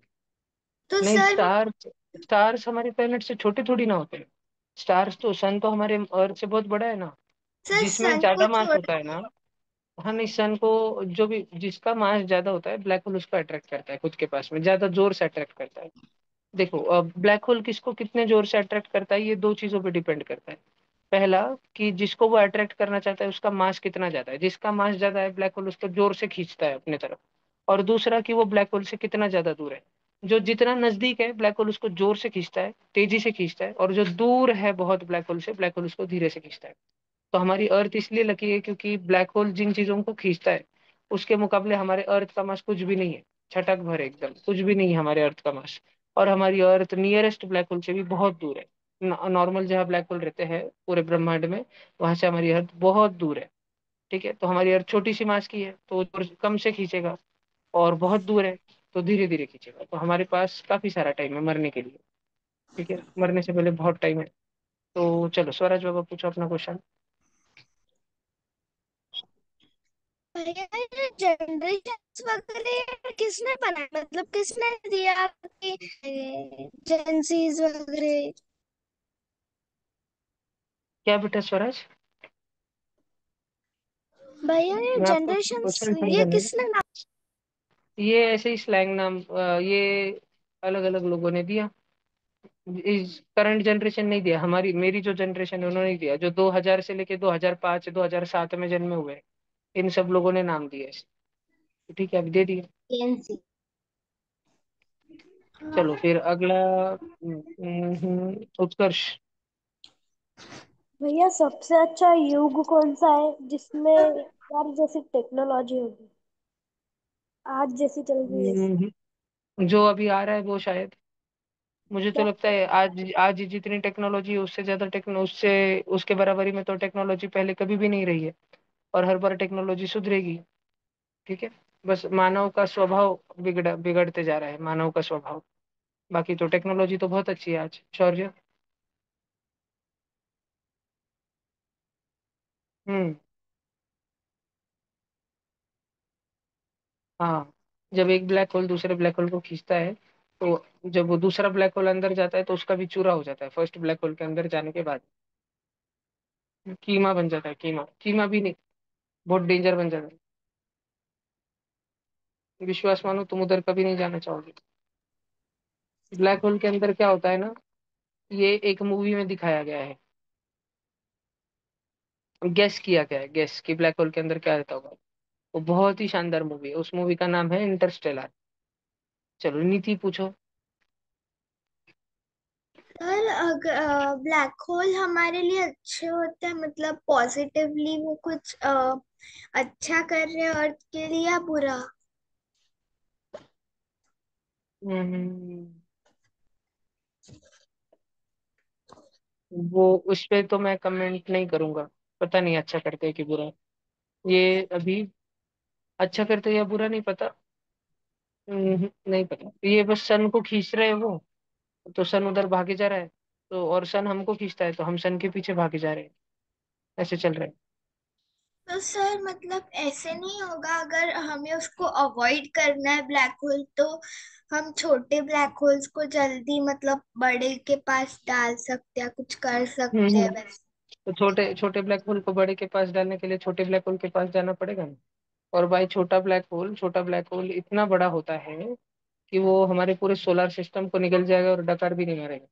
तो नहीं, सर स्टार्स हमारे प्लेनेट से छोटे थोड़ी ना होते हैं। स्टार्स तो, सन तो हमारे अर्थ से बहुत बड़ा है ना। सर जिसमें सन को ज्यादा मास छोड़। होता है ना। हाँ नहीं, सन को जो भी जिसका मास ज्यादा होता है, ब्लैक होल उसको अट्रैक्ट करता है खुद के पास में, ज्यादा जोर से अट्रैक्ट करता है। देखो, अब ब्लैक होल किसको कितने जोर से अट्रैक्ट करता है, ये दो चीजों पे डिपेंड करता है। पहला, कि जिसको वो अट्रैक्ट करना चाहता है उसका मास कितना ज्यादा है। जिसका मास ज्यादा है, ब्लैक होल उसको जोर से खींचता है अपने तरफ। और दूसरा, कि वो ब्लैक होल से कितना ज्यादा दूर है। जो जितना नजदीक है, ब्लैक होल उसको जोर से खींचता है, तेजी से खींचता है, और जो दूर है बहुत ब्लैक होल से, ब्लैक होल उसको धीरे से खींचता है। तो हमारी अर्थ इसलिए लकी है क्योंकि ब्लैक होल जिन चीजों को खींचता है, उसके मुकाबले हमारे अर्थ का मास कुछ भी नहीं है। छटक भर एकदम कुछ भी नहीं है हमारे अर्थ का मास। और हमारी अर्थ नियरेस्ट ब्लैक होल से भी बहुत दूर है। नॉर्मल जहाँ ब्लैक होल रहते हैं पूरे ब्रह्मांड में, वहां से हमारी अर्थ बहुत दूर है। ठीक है, तो हमारी अर्थ छोटी सी मास की है तो वो कम से खींचेगा। और बहुत दूर है तो धीरे धीरे खींचेगा। तो हमारे पास काफी सारा टाइम है मरने के लिए। ठीक है, मरने से पहले बहुत टाइम है। तो चलो स्वराज बाबा, पूछो अपना क्वेश्चन। भैया ये जनरेशन वगैरह किसने बनाया, मतलब किसने दिया कि जेंसीज वगैरह? क्या बेटा स्वराज? भैया ये मैं आपका जनरेशन क्वेश्चन ये समझा नहीं। किसने ना। ये ऐसे ही स्लैंग नाम, ये अलग अलग लोगों ने दिया। इस करंट जनरेशन नहीं दिया, हमारी मेरी जो जनरेशन है उन्होंने नहीं दिया। जो 2000 से लेके 2005 2007 में जन्मे हुए हैं, इन सब लोगों ने नाम दिए ऐसे। तो ठीक है, अभी दे दिए। जेंसी। चलो फिर अगला। उत्कर्ष। भैया सबसे अच्छा युग कौन सा है जिसमें यार जैसी टेक्नोलॉजी होगी आज जैसी चल रही है। जो अभी आ रहा है वो शायद, मुझे तो क्या। लगता है आज आज जितनी टेक्नोलॉजी है उससे ज्यादा टेक्नो उससे उसके बराबरी में तो टेक्नोलॉजी पहले कभी भी नहीं रही है। और हर बार टेक्नोलॉजी सुधरेगी। ठीक है। बस मानव का स्वभाव बिगड़ते जा रहा है, मानव का स्वभाव। बाकी तो टेक्नोलॉजी तो बहुत अच्छी है आज, शौर्य। हम्म। हाँ। जब एक ब्लैक होल दूसरे ब्लैक होल को खींचता है, तो जब वो दूसरा ब्लैक होल अंदर जाता है तो उसका भी चूरा हो जाता है फर्स्ट ब्लैक होल के अंदर जाने के बाद। कीमा बन जाता है, कीमा कीमा भी नहीं, बहुत डेंजर बन जाता है। विश्वास मानो तुम उधर कभी नहीं जाना चाहोगे। ब्लैक होल के अंदर क्या होता है ना, ये एक मूवी में दिखाया गया है। गेस किया गया है, गेस कि ब्लैक होल के अंदर क्या रहता होगा। वो बहुत ही शानदार मूवी है, उस मूवी का नाम है इंटरस्टेलर। चलो नीति पूछो। सर अगर ब्लैक होल हमारे लिए अच्छे होते हैं, मतलब पॉजिटिवली वो कुछ अच्छा कर रहे हैं अर्थ के लिए, या बुरा? हम्म, वो उस पे तो मैं कमेंट नहीं करूंगा। पता नहीं अच्छा करते हैं कि बुरा। ये अभी अच्छा करते हैं या बुरा नहीं पता। नहीं पता, ये बस सन को खींच रहे हैं वो, तो सन उधर भागे जा रहा है। तो और सन हमको खींचता है तो हम सन के पीछे भागे जा रहे हैं। ऐसे चल रहा है। तो सर मतलब ऐसे नहीं होगा, अगर हमें उसको अवॉइड करना है ब्लैक होल, तो हम छोटे ब्लैक होल्स को जल्दी मतलब बड़े के पास डाल सकते हैं, कुछ कर सकते हैं हम्म। वैसे? तो छोटे छोटे ब्लैक होल को बड़े के पास डालने के लिए छोटे ब्लैक होल के पास जाना पड़ेगा ना। और भाई छोटा ब्लैक होल इतना बड़ा होता है कि वो हमारे पूरे सोलर सिस्टम को निगल जाएगा और डकार भी नहीं मारेगा।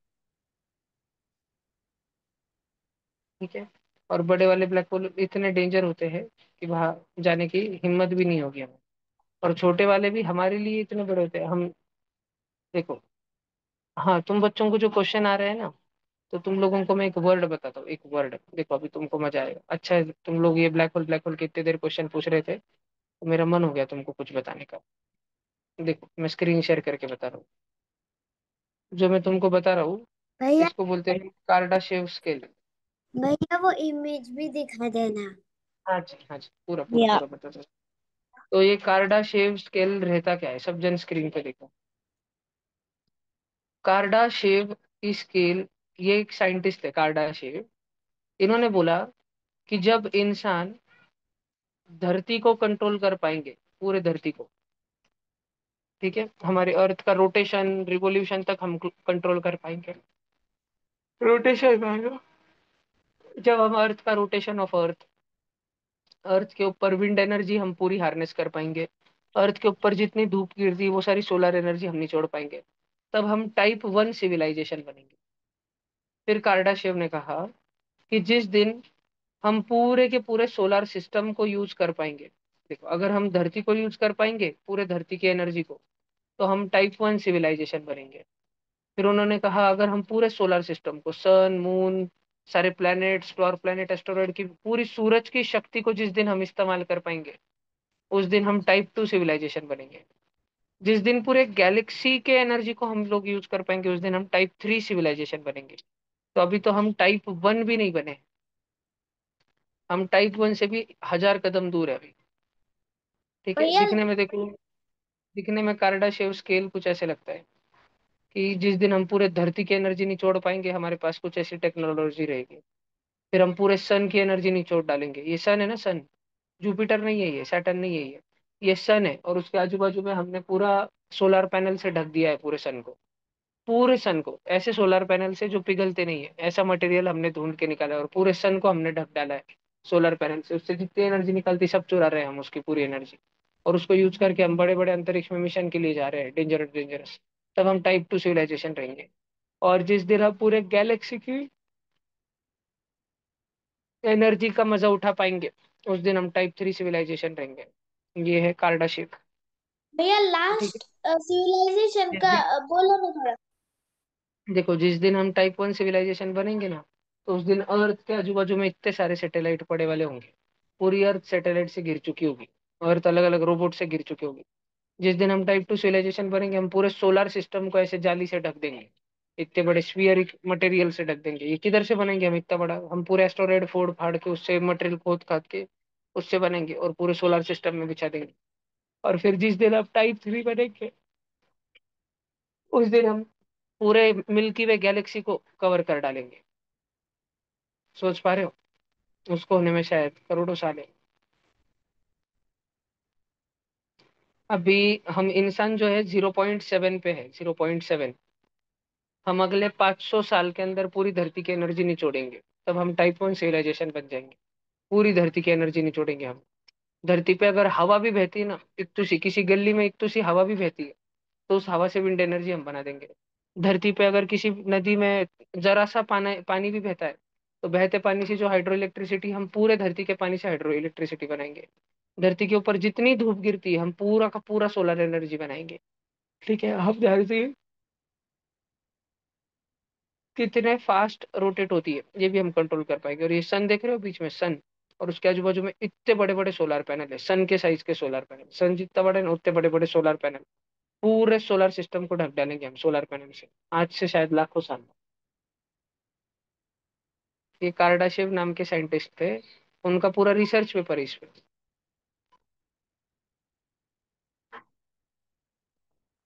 ठीक है। और बड़े वाले ब्लैक होल इतने डेंजर होते हैं कि वहां जाने की हिम्मत भी नहीं होगी हमें। और छोटे वाले भी हमारे लिए इतने बड़े होते हैं हम। देखो, हाँ तुम बच्चों को जो क्वेश्चन आ रहे हैं ना, तो तुम लोगों को मैं एक वर्ड बताता हूँ, एक वर्ड देखो, अभी तुमको मजा आएगा। अच्छा है तुम लोग ये ब्लैक होल की इतनी देर क्वेश्चन पूछ रहे थे, तो मेरा मन हो गया तुमको कुछ बताने का। देखो मैं स्क्रीन शेयर करके बता रहा हूँ। जो मैं तुमको बता रहा हूँ, भैया। इसको बोलते हैं कार्डाशेव स्केल। भैया वो इमेज भी दिखा देना। हाँ जी हाँ जी, पूरा पूरा या। पूरा बता दो। तो ये कार्डाशेव स्केल रहता क्या है, सब जन स्क्रीन पे देखो। कार्डाशेव की स्केल, ये एक साइंटिस्ट है कार्डाशेव। इन्होंने बोला कि जब इंसान धरती को कंट्रोल कर पाएंगे, पूरे धरती को, ठीक है, हमारे अर्थ का रोटेशन रिवोल्यूशन तक हम कंट्रोल कर पाएंगे। रोटेशन आएगा जब हम अर्थ का रोटेशन ऑफ अर्थ, अर्थ के ऊपर विंड एनर्जी हम पूरी हार्नेस कर पाएंगे। अर्थ के ऊपर जितनी धूप गिरती है वो सारी सोलर एनर्जी हम निचोड़ पाएंगे। तब हम टाइप 1 सिविलाइजेशन बनेंगे। फिर कार्डाशेव ने कहा कि जिस दिन हम पूरे के पूरे सोलर सिस्टम को यूज कर पाएंगे, देखो अगर हम धरती को यूज कर पाएंगे पूरे धरती की एनर्जी को, तो हम टाइप 1 सिविलाइजेशन बनेंगे। फिर उन्होंने कहा अगर हम पूरे सोलर सिस्टम को, सन मून, सारे प्लैनेट्स, डॉर प्लैनेट, एस्टेरॉइड की पूरी सूरज की शक्ति को जिस दिन हम इस्तेमाल कर पाएंगे, उस दिन हम टाइप 2 सिविलाइजेशन बनेंगे। जिस दिन पूरे गैलेक्सी के एनर्जी को हम लोग यूज कर पाएंगे, उस दिन हम टाइप 3 सिविलाइजेशन बनेंगे। तो अभी तो हम टाइप 1 भी नहीं बने, हम टाइप 1 से भी 1000 कदम दूर है अभी। ठीक है। भैया। दिखने में देखो, दिखने में कार्डाशेव स्केल कुछ ऐसे लगता है कि जिस दिन हम पूरे धरती की एनर्जी निचोड़ पाएंगे, हमारे पास कुछ ऐसी टेक्नोलॉजी रहेगी। फिर हम पूरे सन की एनर्जी निचोड़ डालेंगे। ये सन है ना, सन, जुपिटर नहीं है, ये सैटर्न नहीं है, ये सन है। और उसके आजू बाजू में हमने पूरा सोलर पैनल से ढक दिया है पूरे सन को। पूरे सन को ऐसे सोलर पैनल से जो पिघलते नहीं है, ऐसा मटेरियल हमने ढूंढ के निकाला है और पूरे सन को हमने ढक डाला है सोलर पैनल से। उससे जितनी एनर्जी निकलती सब चुरा रहे हैं हम, उसकी पूरी एनर्जी। और उसको यूज करके हम बड़े बड़े अंतरिक्ष में मिशन के लिए जा रहे हैं, डेंजरस डेंजरस। तब हम टाइप 2 सिविलाइजेशन रहेंगे। और जिस दिन हम पूरे गैलेक्सी की एनर्जी का मजा उठा पाएंगे, उस दिन हम टाइप 3 सिविलाइजेशन रहेंगे। ये है कार्डाशिक। भैया ठीक लास्ट सिविलाइजेशन है, का बोलो ना थोड़ा। देखो जिस दिन हम टाइप 1 सिविलाइजेशन बनेंगे ना, तो उस दिन अर्थ के आजू बाजू में इतने सारे सैटेलाइट पड़े वाले होंगे। पूरी अर्थ सैटेलाइट से घिर चुकी होगी। अर्थ अलग अलग रोबोट से घिर चुकी होगी। जिस दिन हम टाइप 2 सिविलाइजेशन बनेंगे, हम पूरे सोलर सिस्टम को ऐसे जाली से ढक देंगे। इतने बड़े स्फीयरिक मटेरियल से ढक देंगे। ये किधर से बनेंगे हम इतना बड़ा? हम पूरे एस्टेरॉयड फोड़ फाड़ के उससे मटेरियल खोद खाद के उससे बनेंगे और पूरे सोलर सिस्टम में बिछा देंगे। और फिर जिस दिन आप टाइप 3 बनेंगे, उस दिन हम पूरे मिल्की वे गैलेक्सी को कवर कर डालेंगे। सोच पा रहे हो? उसको होने में शायद करोड़ों साल है। अभी हम इंसान जो है 0.7 पे है, 0.7। हम अगले 500 साल के अंदर पूरी धरती की एनर्जी निचोड़ेंगे, तब हम टाइप 1 सिविलाइजेशन बन जाएंगे। पूरी धरती की एनर्जी निचोड़ेंगे हम। धरती पे अगर हवा भी बहती है ना, इतुसी किसी गली में इतुसी हवा भी बहती है, तो उस हवा से विंड एनर्जी हम बना देंगे। धरती पे अगर किसी नदी में जरा सा पानी पानी भी बहता है, तो बहते पानी से जो हाइड्रो इलेक्ट्रिसिटी, हम पूरे धरती के पानी से हाइड्रो इलेक्ट्रिसिटी बनाएंगे। धरती के ऊपर जितनी धूप गिरती है, हम पूरा का पूरा सोलर एनर्जी बनाएंगे। ठीक है, हम ध्यान से कितने फास्ट रोटेट होती है ये भी हम कंट्रोल कर पाएंगे। और ये सन देख रहे हो बीच में, सन और उसके आजू बाजू में इतने बड़े बड़े सोलर पैनल है, सन के साइज के सोलर पैनल। सन जितना बड़ा है ना, उतने बड़े बड़े सोलर पैनल। पूरे सोलर सिस्टम को ढक डालेंगे हम सोलर पैनल से, आज से शायद लाखों साल में। ये कार्डाशेव नाम के साइंटिस्ट थे, उनका पूरा रिसर्च पेपर है इस पे।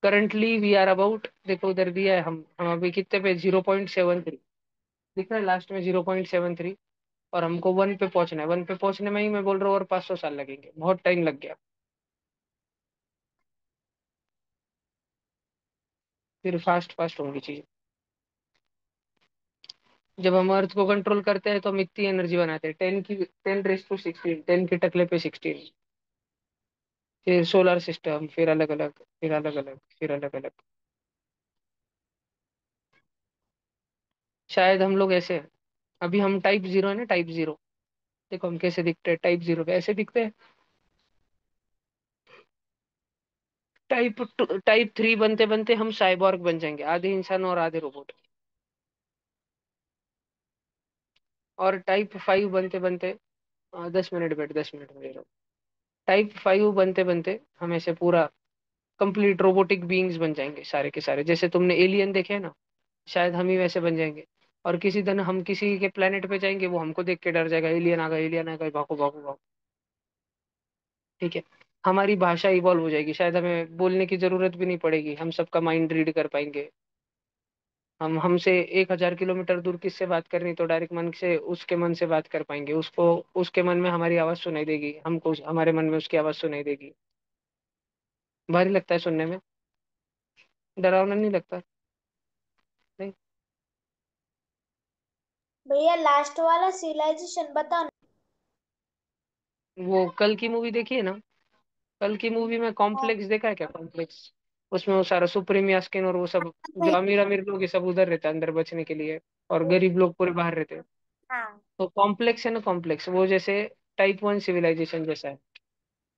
करंटली वी आर अबाउट, देखो उधर दिया है, हम अभी कितने पे, 0.73 दिख रहा है लास्ट में, 0.73। और हमको 1 पे पहुंचना है। 1 पे पहुंचने में ही मैं बोल रहा हूँ और 500 साल लगेंगे, बहुत टाइम लग गया। फिर फास्ट फास्ट होंगी चीजें। जब हम अर्थ को कंट्रोल करते हैं तो हम इतनी एनर्जी बनाते हैं, 10 की 10 रेस टू 16, 10 के टकले पे 16। फिर सोलर सिस्टम, फिर अलग अलग, फिर अलग अलग, फिर अलग अलग। शायद हम लोग ऐसे हैं। अभी हम टाइप 0 है ना, टाइप 0। देखो हम कैसे दिखते हैं टाइप 0 पे, ऐसे दिखते हैं। टाइप 3 बनते बनते हम साइबॉर्ग बन जाएंगे, आधे इंसान और आधे रोबोट। और टाइप 5 बनते बनते, 10 मिनट बैठ, 10 मिनट में टाइप 5 बनते बनते हम ऐसे पूरा कंप्लीट रोबोटिक बीइंग्स बन जाएंगे सारे के सारे। जैसे तुमने एलियन देखे हैं ना, शायद हम ही वैसे बन जाएंगे। और किसी दिन हम किसी के प्लेनेट पे जाएंगे, वो हमको देख के डर जाएगा, एलियन आ गया, एलियन आ गया, भागो भागो भागो। ठीक है, हमारी भाषा इवॉल्व हो जाएगी, शायद हमें बोलने की जरूरत भी नहीं पड़ेगी, हम सबका माइंड रीड कर पाएंगे। हम हमसे 1,000 किलोमीटर दूर किससे बात करनी, तो डायरेक्ट मन से उसके मन से बात कर पाएंगे। उसको उसके मन में हमारी आवाज सुनाई देगी, हमको हमारे मन में उसकी आवाज सुनाई देगी। भारी लगता है सुनने में? डरावना नहीं लगता? नहीं। भैया लास्ट वाला सिविलाइजेशन बताओ ना। वो कल की मूवी देखी है ना? कल की मूवी में हाँ कॉम्प्लेक्स देखा है क्या, कॉम्प्लेक्स? उसमें वो सारा सुप्रीम यास्किन और वो सब, जो भैया। अमीर अमीर लोग ये सब उधर रहते हैं अंदर बचने के लिए, और गरीब लोग पूरे बाहर रहते हैं। हाँ तो कॉम्प्लेक्स है ना, कॉम्प्लेक्स वो जैसे टाइप 1 सिविलाइजेशन जैसा है।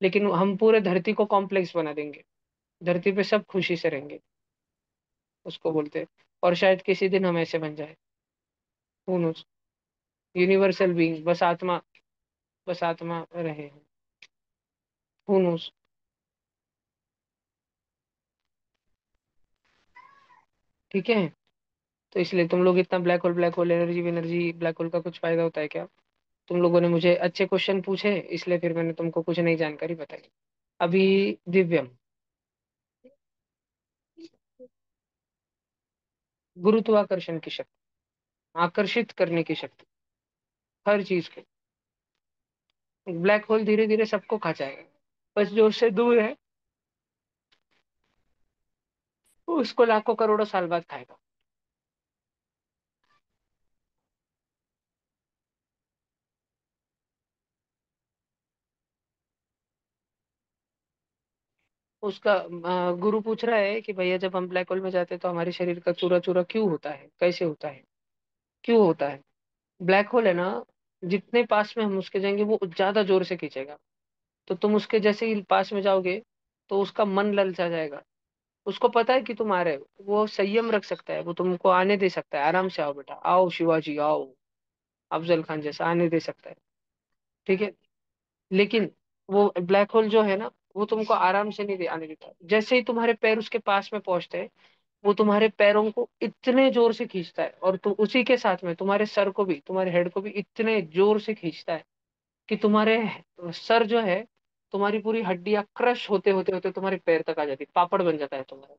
लेकिन हम पूरे धरती को कॉम्प्लेक्स बना देंगे। धरती पे सब खुशी से रहेंगे, उसको बोलते हैं। और शायद किसी दिन हम ऐसे बन जाए, हू नोस। यूनिवर्सल बीइंग, बस आत्मा, बस आत्मा रहे, हू नोस। ठीक है, तो इसलिए तुम लोग इतना black hole energy energy, black hole का कुछ फायदा होता है क्या? तुम लोगों ने मुझे अच्छे क्वेश्चन पूछे, इसलिए फिर मैंने तुमको कुछ नई जानकारी बताई। अभी दिव्यम, गुरुत्वाकर्षण की शक्ति, आकर्षित करने की शक्ति, हर चीज को। ब्लैक होल धीरे धीरे सबको खा जाएगा, बस जो उससे दूर है उसको लाखों करोड़ों साल बाद खाएगा। उसका गुरु पूछ रहा है कि भैया जब हम ब्लैक होल में जाते हैं तो हमारे शरीर का चूरा चूरा क्यों होता है, कैसे होता है, क्यों होता है? ब्लैक होल है ना, जितने पास में हम उसके जाएंगे वो ज्यादा जोर से खींचेगा। तो तुम उसके जैसे ही पास में जाओगे, तो उसका मन ललचा जाएगा। उसको पता है कि तुम आ रहे हो, वो संयम रख सकता है, वो तुमको आने दे सकता है, आराम से आओ बेटा, आओ शिवाजी आओ, अफजल खान जैसा आने दे सकता है। ठीक है। लेकिन वो ब्लैक होल जो है ना, वो तुमको आराम से नहीं दे आने देता। जैसे ही तुम्हारे पैर उसके पास में पहुंचते हैं, वो तुम्हारे पैरों को इतने जोर से खींचता है, और तो उसी के साथ में तुम्हारे सर को भी, तुम्हारे हेड को भी इतने जोर से खींचता है कि तुम्हारे सर जो है, तुम्हारी पूरी हड्डियां क्रश होते होते होते तुम्हारे पैर तक आ जाती, पापड़ बन जाता है तुम्हारा।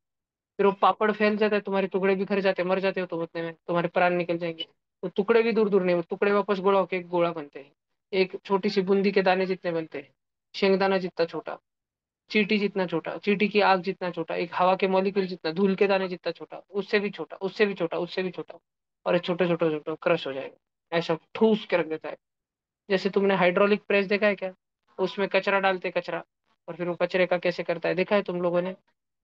फिर वो पापड़ फैल जाता है, तुम्हारे टुकड़े बिखर जाते हैं, मर जाते हो तुम उतने में, तुम्हारे प्राण निकल जाएंगे। तो टुकड़े भी दूर दूर नहीं, वो टुकड़े वापस गोला होके एक गोला बनते हैं, एक छोटी सी बूंदी के दाने जितने बनते हैं, शेंगदाना जितना छोटा, चींटी जितना छोटा, चींटी की आग जितना छोटा, एक हवा के मॉलिक्यूल जितना, धूल के दाने जितना छोटा, उससे भी छोटा, उससे भी छोटा, उससे भी छोटा, और छोटे छोटे छोटे क्रश हो जाएगा, ऐसा ठूस के रख देता है। जैसे तुमने हाइड्रोलिक प्रेस देखा है क्या? उसमें कचरा डालते कचरा, और फिर वो कचरे का कैसे करता है, देखा है तुम लोगों ने?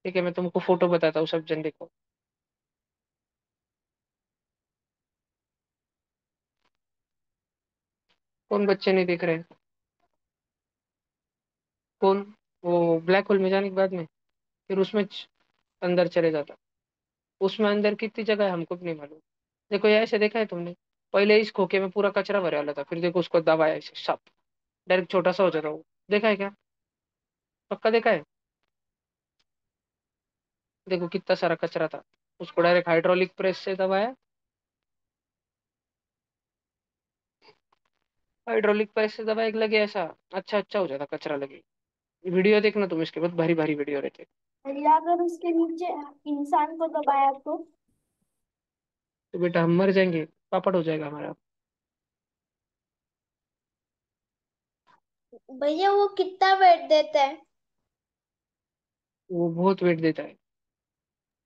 ठीक है, मैं तुमको फोटो बताता हूँ, सब जन देखो। कौन बच्चे नहीं देख रहे? कौन? वो ब्लैक होल में जाने के बाद में फिर उसमें अंदर चले जाता। उसमें अंदर कितनी जगह है हमको भी नहीं मालूम। देखो ये ऐसे देखा है तुमने? पहले इस खोखे में पूरा कचरा भरा वाला था, फिर देखो उसको दबाया ऐसे सब, डायरेक्ट छोटा सा हो जाता वो। देखा है क्या? पक्का देखा है? देखो कितना सारा कचरा था, उसको डायरेक्ट हाइड्रोलिक प्रेस से दबाया, हाइड्रोलिक प्रेस से दबाया, लगे ऐसा अच्छा अच्छा हो जाता कचरा लगे। वीडियो देखना तुम इसके, बहुत भारी भारी वीडियो रहते। या अगर उसके नीचे इंसान को दबाया तो? तो बेटा हम मर जाएंगे, पापड़ हो जाएगा हमारा। भैया वो कितना वेट देता है? वो बहुत वेट देता है।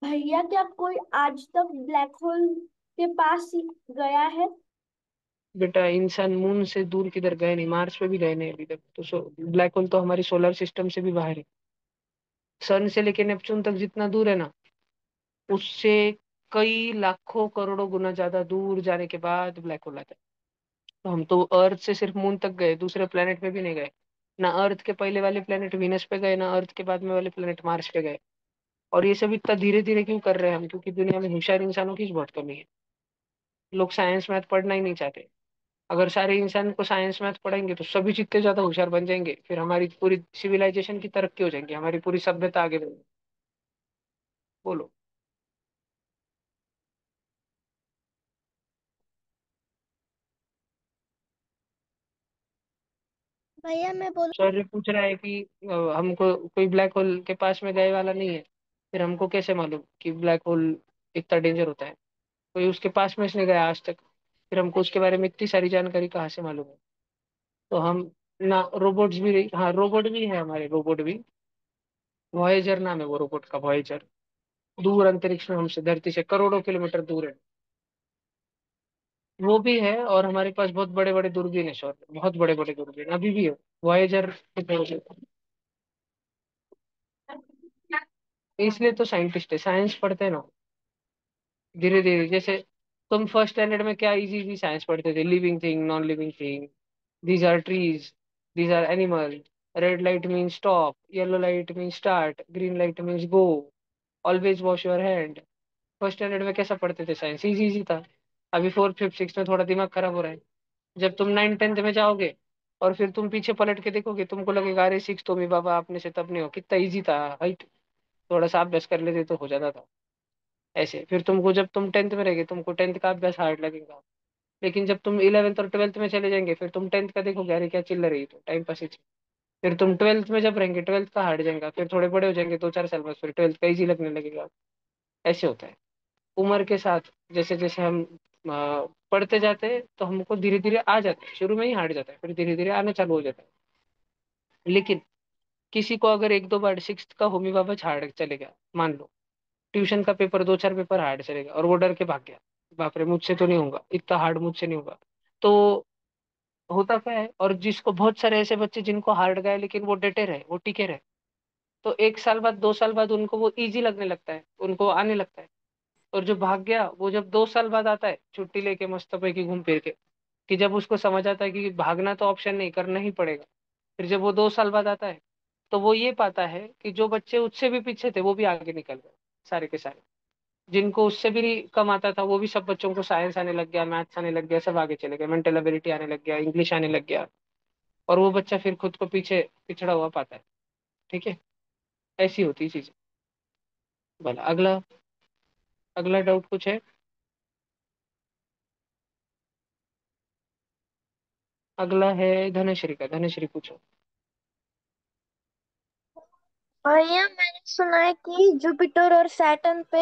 भैया क्या कोई आज तक ब्लैक होल के पास ही गया है? बेटा इंसान मून से दूर किधर गए नहीं, मार्स पे भी गए नहीं अभी तक तो। ब्लैक होल तो हमारी सोलर सिस्टम से भी बाहर है। सन से लेके नेपच्यून तक जितना दूर है ना, उससे कई लाखों करोड़ों गुना ज्यादा दूर जाने के बाद ब्लैक होल आता है। तो हम तो अर्थ से सिर्फ मून तक गए, दूसरे प्लेनेट पे भी नहीं गए। ना अर्थ के पहले वाले प्लेनेट वीनस पे गए, ना अर्थ के बाद में वाले प्लेनेट मार्स पे गए। और ये सब इतना धीरे धीरे क्यों कर रहे हैं हम? क्योंकि दुनिया में होशियार इंसानों की बहुत कमी है। लोग साइंस मैथ पढ़ना ही नहीं चाहते। अगर सारे इंसान को साइंस मैथ पढ़ेंगे तो सभी जितने ज्यादा होशियार बन जाएंगे, फिर हमारी पूरी सिविलाइजेशन की तरक्की हो जाएगी, हमारी पूरी सभ्यता आगे बढ़ेगी। बोलो। भैया मैं बोलूं। सर पूछ रहा है कि हमको कोई ब्लैक होल के पास में गए वाला नहीं है, फिर हमको कैसे मालूम कि ब्लैक होल इतना डेंजर होता है? कोई उसके पास में इसने गया आज तक, फिर हमको उसके बारे में इतनी सारी जानकारी कहाँ से मालूम है? तो हम ना रोबोट्स भी हाँ रोबोट भी है हमारे, रोबोट भी। वॉयेजर नाम है वो रोबोट का, वॉयेजर। दूर अंतरिक्ष में हमसे, धरती से करोड़ों किलोमीटर दूर है। वो भी है, और हमारे पास बहुत बड़े बड़े दूरबीन है सर, बहुत बड़े बड़े दूरबीन अभी भी है। वॉयेजर। इसलिए तो साइंटिस्ट है, साइंस पढ़ते हैं ना धीरे धीरे। जैसे तुम फर्स्ट स्टैंडर्ड में क्या इजी इजी साइंस पढ़ते थे, living thing, non living thing, these are trees, these are animal, red light means stop, yellow light means start, green light means go, always wash your hand. First standard में कैसा पढ़ते थे science? Easy easy था। अभी fourth fifth six में थोड़ा दिमाग खराब हो रहा है। जब तुम नाइन टेंथ में जाओगे और फिर तुम पीछे पलट के देखोगे, तुमको लगेगा अरे सिक्स तो मी बाबा आपने से तब नहीं हो, कितना इजी था हाइट, थोड़ा सा अभ्यास कर लेते तो हो जाता था। ऐसे फिर तुमको जब तुम टेंथ में रहेंगे, तुमको टेंथ का अभ्यास हार्ड लगेगा। लेकिन जब तुम इलेवेंथ और ट्वेल्थ में चले जाएंगे, फिर तुम टेंथ का देखोगे अरे क्या चिल्ला रही, तो टाइम पास ही चल। फिर तुम ट्वेल्थ में जब रहेंगे, ट्वेल्थ का हार्ड जाएगा, फिर थोड़े बड़े हो जाएंगे 2 4 साल बाद, फिर ट्वेल्थ का इजी लगने लगेगा। ऐसे होता है उम्र के साथ। जैसे जैसे हम पढ़ते जाते हैं तो हमको धीरे धीरे आ जाता है, शुरू में ही हार्ड जाता है, फिर धीरे धीरे आना चालू हो जाता है। लेकिन किसी को अगर एक दो बार सिक्स का होमी बाबा हार्ड चलेगा, मान लो ट्यूशन का पेपर 2 4 पेपर हार्ड चलेगा और वो डर के भाग गया, बाप रे मुझसे तो नहीं होगा, इतना हार्ड मुझसे नहीं होगा। तो होता क्या है, और जिसको बहुत सारे ऐसे बच्चे जिनको हार्ड गए लेकिन वो डटे रहे, वो टिके रहे, तो 1 साल बाद 2 साल बाद उनको वो इजी लगने लगता है, उनको आने लगता है। और जो भाग गया वो जब 2 साल बाद आता है छुट्टी लेके मस्त पैकी घूम फिर के, कि जब उसको समझ आता है कि भागना तो ऑप्शन नहीं, करना ही पड़ेगा, फिर जब वो 2 साल बाद आता है तो वो ये पाता है कि जो बच्चे उससे भी पीछे थे वो भी आगे निकल गए, सारे के सारे। जिनको उससे भी कम आता था वो भी, सब बच्चों को साइंस आने लग गया, मैथ्स आने लग गया, सब आगे चले गए, मेंटल एबिलिटी आने लग गया, इंग्लिश आने लग गया। और वो बच्चा फिर खुद को पीछे पिछड़ा हुआ पाता है। ठीक है, ऐसी होती चीजें। भला अगला, अगला डाउट कुछ है? अगला है धनश्री का, धनश्री पूछो। भैया मैंने सुना है कि जुपिटर और सैटर्न पे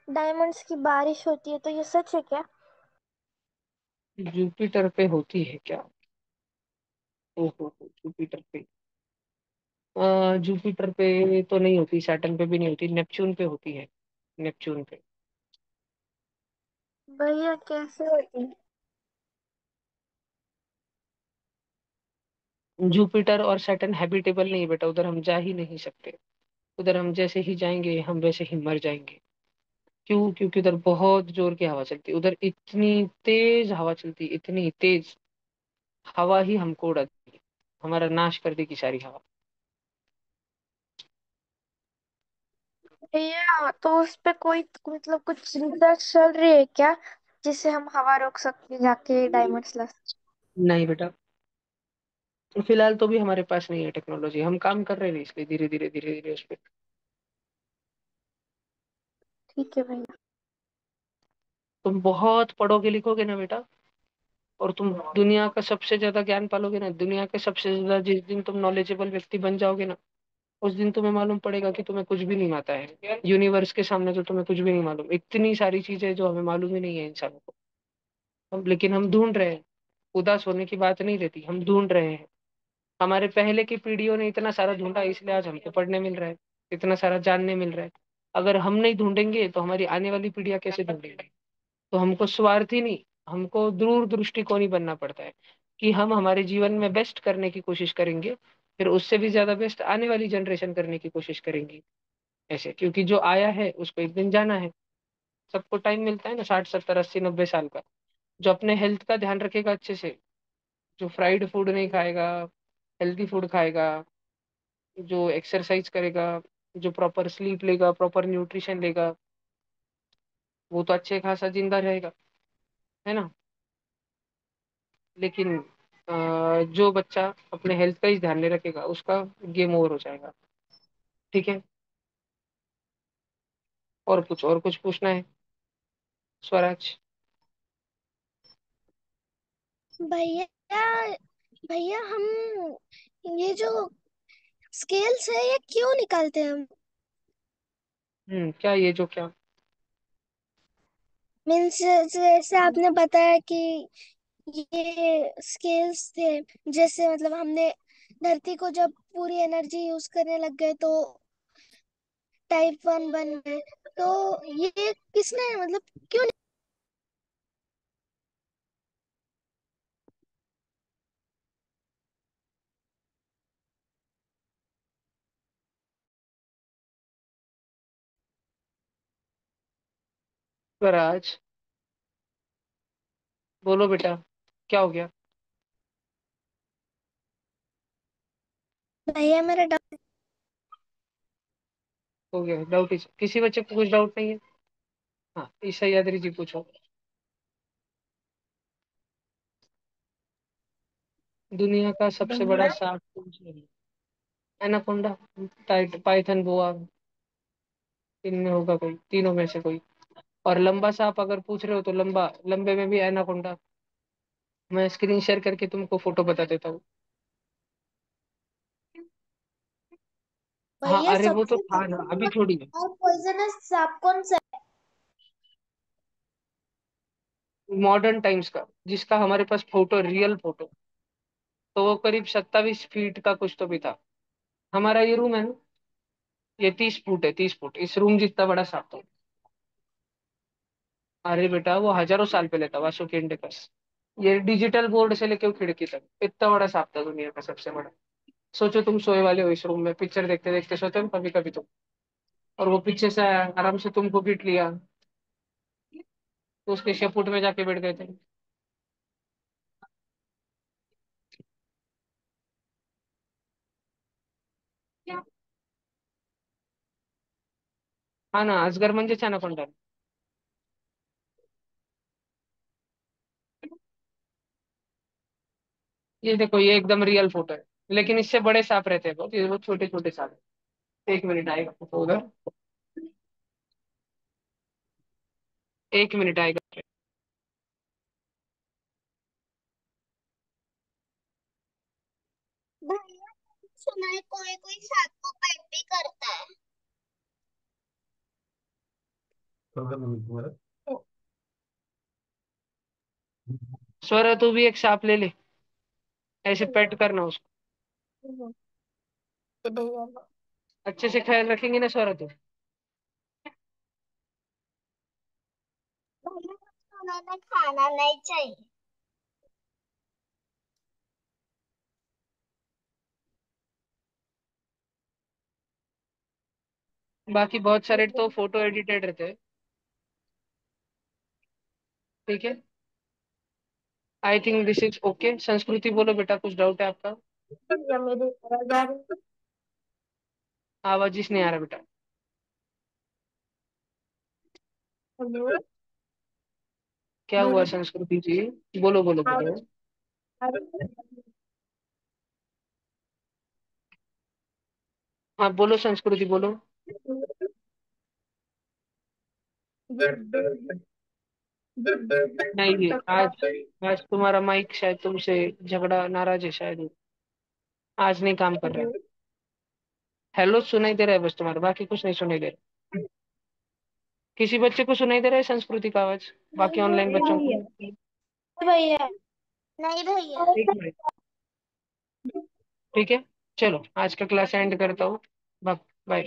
डायमंड्स की बारिश होती है, तो ये सच है क्या? जुपिटर पे होती है क्या? ओहो, जुपिटर पे, जुपिटर पे तो नहीं होती, सैटर्न पे भी नहीं होती, नेपच्यून पे होती है, नेपच्यून पे। भैया कैसे होती है? जुपिटर और सैटर्न हैबिटेबल नहीं है बेटा, उधर हम जा ही नहीं सकते। उधर हम जैसे ही जाएंगे हम वैसे ही मर जाएंगे। क्यों? क्योंकि उधर बहुत जोर की हवा चलती है, उधर इतनी तेज हवा चलती है, इतनी तेज हवा ही हमको उड़ाती है, हमारा नाश कर देगी सारी हवा। भैया तो उस पे कोई मतलब कुछ रिसर्च चल रही है क्या, जिससे हम हवा रोक सकते जाके डायमंड्स ला सकते? नहीं बेटा, फिलहाल तो भी हमारे पास नहीं है टेक्नोलॉजी, हम काम कर रहे हैं इसलिए धीरे धीरे धीरे धीरे उस पर। ठीक है भैया। तुम बहुत पढ़ोगे लिखोगे ना बेटा, और तुम दुनिया का सबसे ज्यादा ज्ञान पालोगे ना, दुनिया के सबसे ज्यादा, जिस दिन तुम नॉलेजेबल व्यक्ति बन जाओगे ना, उस दिन तुम्हें मालूम पड़ेगा कि तुम्हें कुछ भी नहीं आता है यूनिवर्स के सामने, तो तुम्हें कुछ भी नहीं मालूम, इतनी सारी चीजें जो हमें मालूम ही नहीं है इंसानों को। लेकिन हम ढूंढ रहे हैं, उदास होने की बात नहीं रहती, हम ढूंढ रहे हैं। हमारे पहले की पीढ़ियों ने इतना सारा ढूंढा, इसलिए आज हमको पढ़ने मिल रहा है, इतना सारा जानने मिल रहा है। अगर हम नहीं ढूंढेंगे तो हमारी आने वाली पीढ़ियां कैसे ढूंढेंगी? तो हमको स्वार्थी नहीं, हमको दूर दृष्टिकोणी बनना पड़ता है, कि हम हमारे जीवन में बेस्ट करने की कोशिश करेंगे, फिर उससे भी ज्यादा बेस्ट आने वाली जनरेशन करने की कोशिश करेंगी। ऐसे, क्योंकि जो आया है उसको एक दिन जाना है। सबको टाइम मिलता है ना, 60 70 80 90 साल का। जो अपने हेल्थ का ध्यान रखेगा अच्छे से, जो फ्राइड फूड नहीं खाएगा, हेल्दी फूड खाएगा, जो एक्सरसाइज करेगा, जो प्रॉपर स्लीप लेगा, प्रॉपर न्यूट्रिशन लेगा, वो तो अच्छे खासा जिंदा रहेगा, है ना। लेकिन जो बच्चा अपने हेल्थ का ही ध्यान नहीं रखेगा उसका गेम ओवर हो जाएगा। ठीक है, और कुछ पूछना है स्वराज? भैया भैया हम ये जो स्केल्स है ये क्यों निकालते हैं हम? क्या ये जो क्या? मीन्स जैसे आपने बताया कि ये स्केल्स थे, जैसे मतलब हमने धरती को जब पूरी एनर्जी यूज करने लग गए तो टाइप 1 बन गए, तो ये किसने मतलब क्यों? स्वराज, बोलो बेटा, क्या हो गया? भैया मेरा हो गया डाउट? किसी बच्चे को कुछ डाउट नहीं है? हाँ, ईशा यादरी जी पूछो। दुनिया का सबसे बड़ा सांप कौन सा है? एनाकोंडा, टाइट, पाइथन, बोआ, इनमें होगा कोई, तीनों में से कोई। और लंबा सांप अगर पूछ रहे हो तो लंबा, लंबे में भी एनाकोंडा। मैं स्क्रीन शेयर करके तुमको फोटो बता देता हूँ। हाँ, भैया अरे वो तो सबसे था ना, अभी खतरनाक थोड़ी है। और पॉइजनस सांप कौन सा मॉडर्न टाइम्स का, जिसका हमारे पास फोटो, रियल फोटो, तो वो करीब 27 फीट का कुछ तो भी था। हमारा ये रूम है ना, ये 30 फुट है, 30 फुट, इस रूम जितना बड़ा सांप था। अरे बेटा वो हजारों साल पहले था, वासुकी इंडिकस। ये डिजिटल बोर्ड से लेके खिड़की तक इतना बड़ा सांप था, दुनिया का सबसे बड़ा। सोचो तुम सोए वाले हो इस रूम में, पिक्चर देखते देखते सोते हो कभी कभी तुम, और वो पीछे से आया, आराम से तुमको पीट लिया, तो उसके शेपुट में जाके बैठ गए थे। हाँ ना, असगर म्हणजे अनाकोंडा। ये देखो, ये एकदम रियल फोटो है, लेकिन इससे बड़े सांप रहते हैं बहुत, ये बहुत छोटे छोटे सांप है। एक मिनट आएगा फोटो उधर, एक मिनट आएगा। भैया, सुना है कोई कोई सांप को पेट भी करता है। स्वर तू भी एक सांप ले ले, ऐसे पेट करना उसको। अच्छे से ख्याल रखेंगे ना स्वर तू। भैया, सुना ना, खाना नहीं चाहिए। बाकी बहुत सारे तो फोटो एडिटेड रहते हैं। ठीक है, I think this is okay. संस्कृति बोलो बेटा, कुछ डाउट है आपका? आवाज ही नहीं आ रहा बेटा। क्या हुआ संस्कृति जी? बोलो बोलो बोलो। हाँ बोलो संस्कृति बोलो। नहीं जी, आज आज तुम्हारा माइक शायद तुमसे झगड़ा, नाराज है शायद, आज नहीं काम कर रहा है। हेलो सुनाई दे रहा है बस तुम्हारा, बाकी कुछ नहीं सुनाई दे रहा। किसी बच्चे को सुनाई दे रहा है संस्कृति का आवाज, बाकी ऑनलाइन बच्चों को? भैया, नहीं भैया। एक मिनट, ठीक है, चलो आज का क्लास एंड करता हूँ। बाय।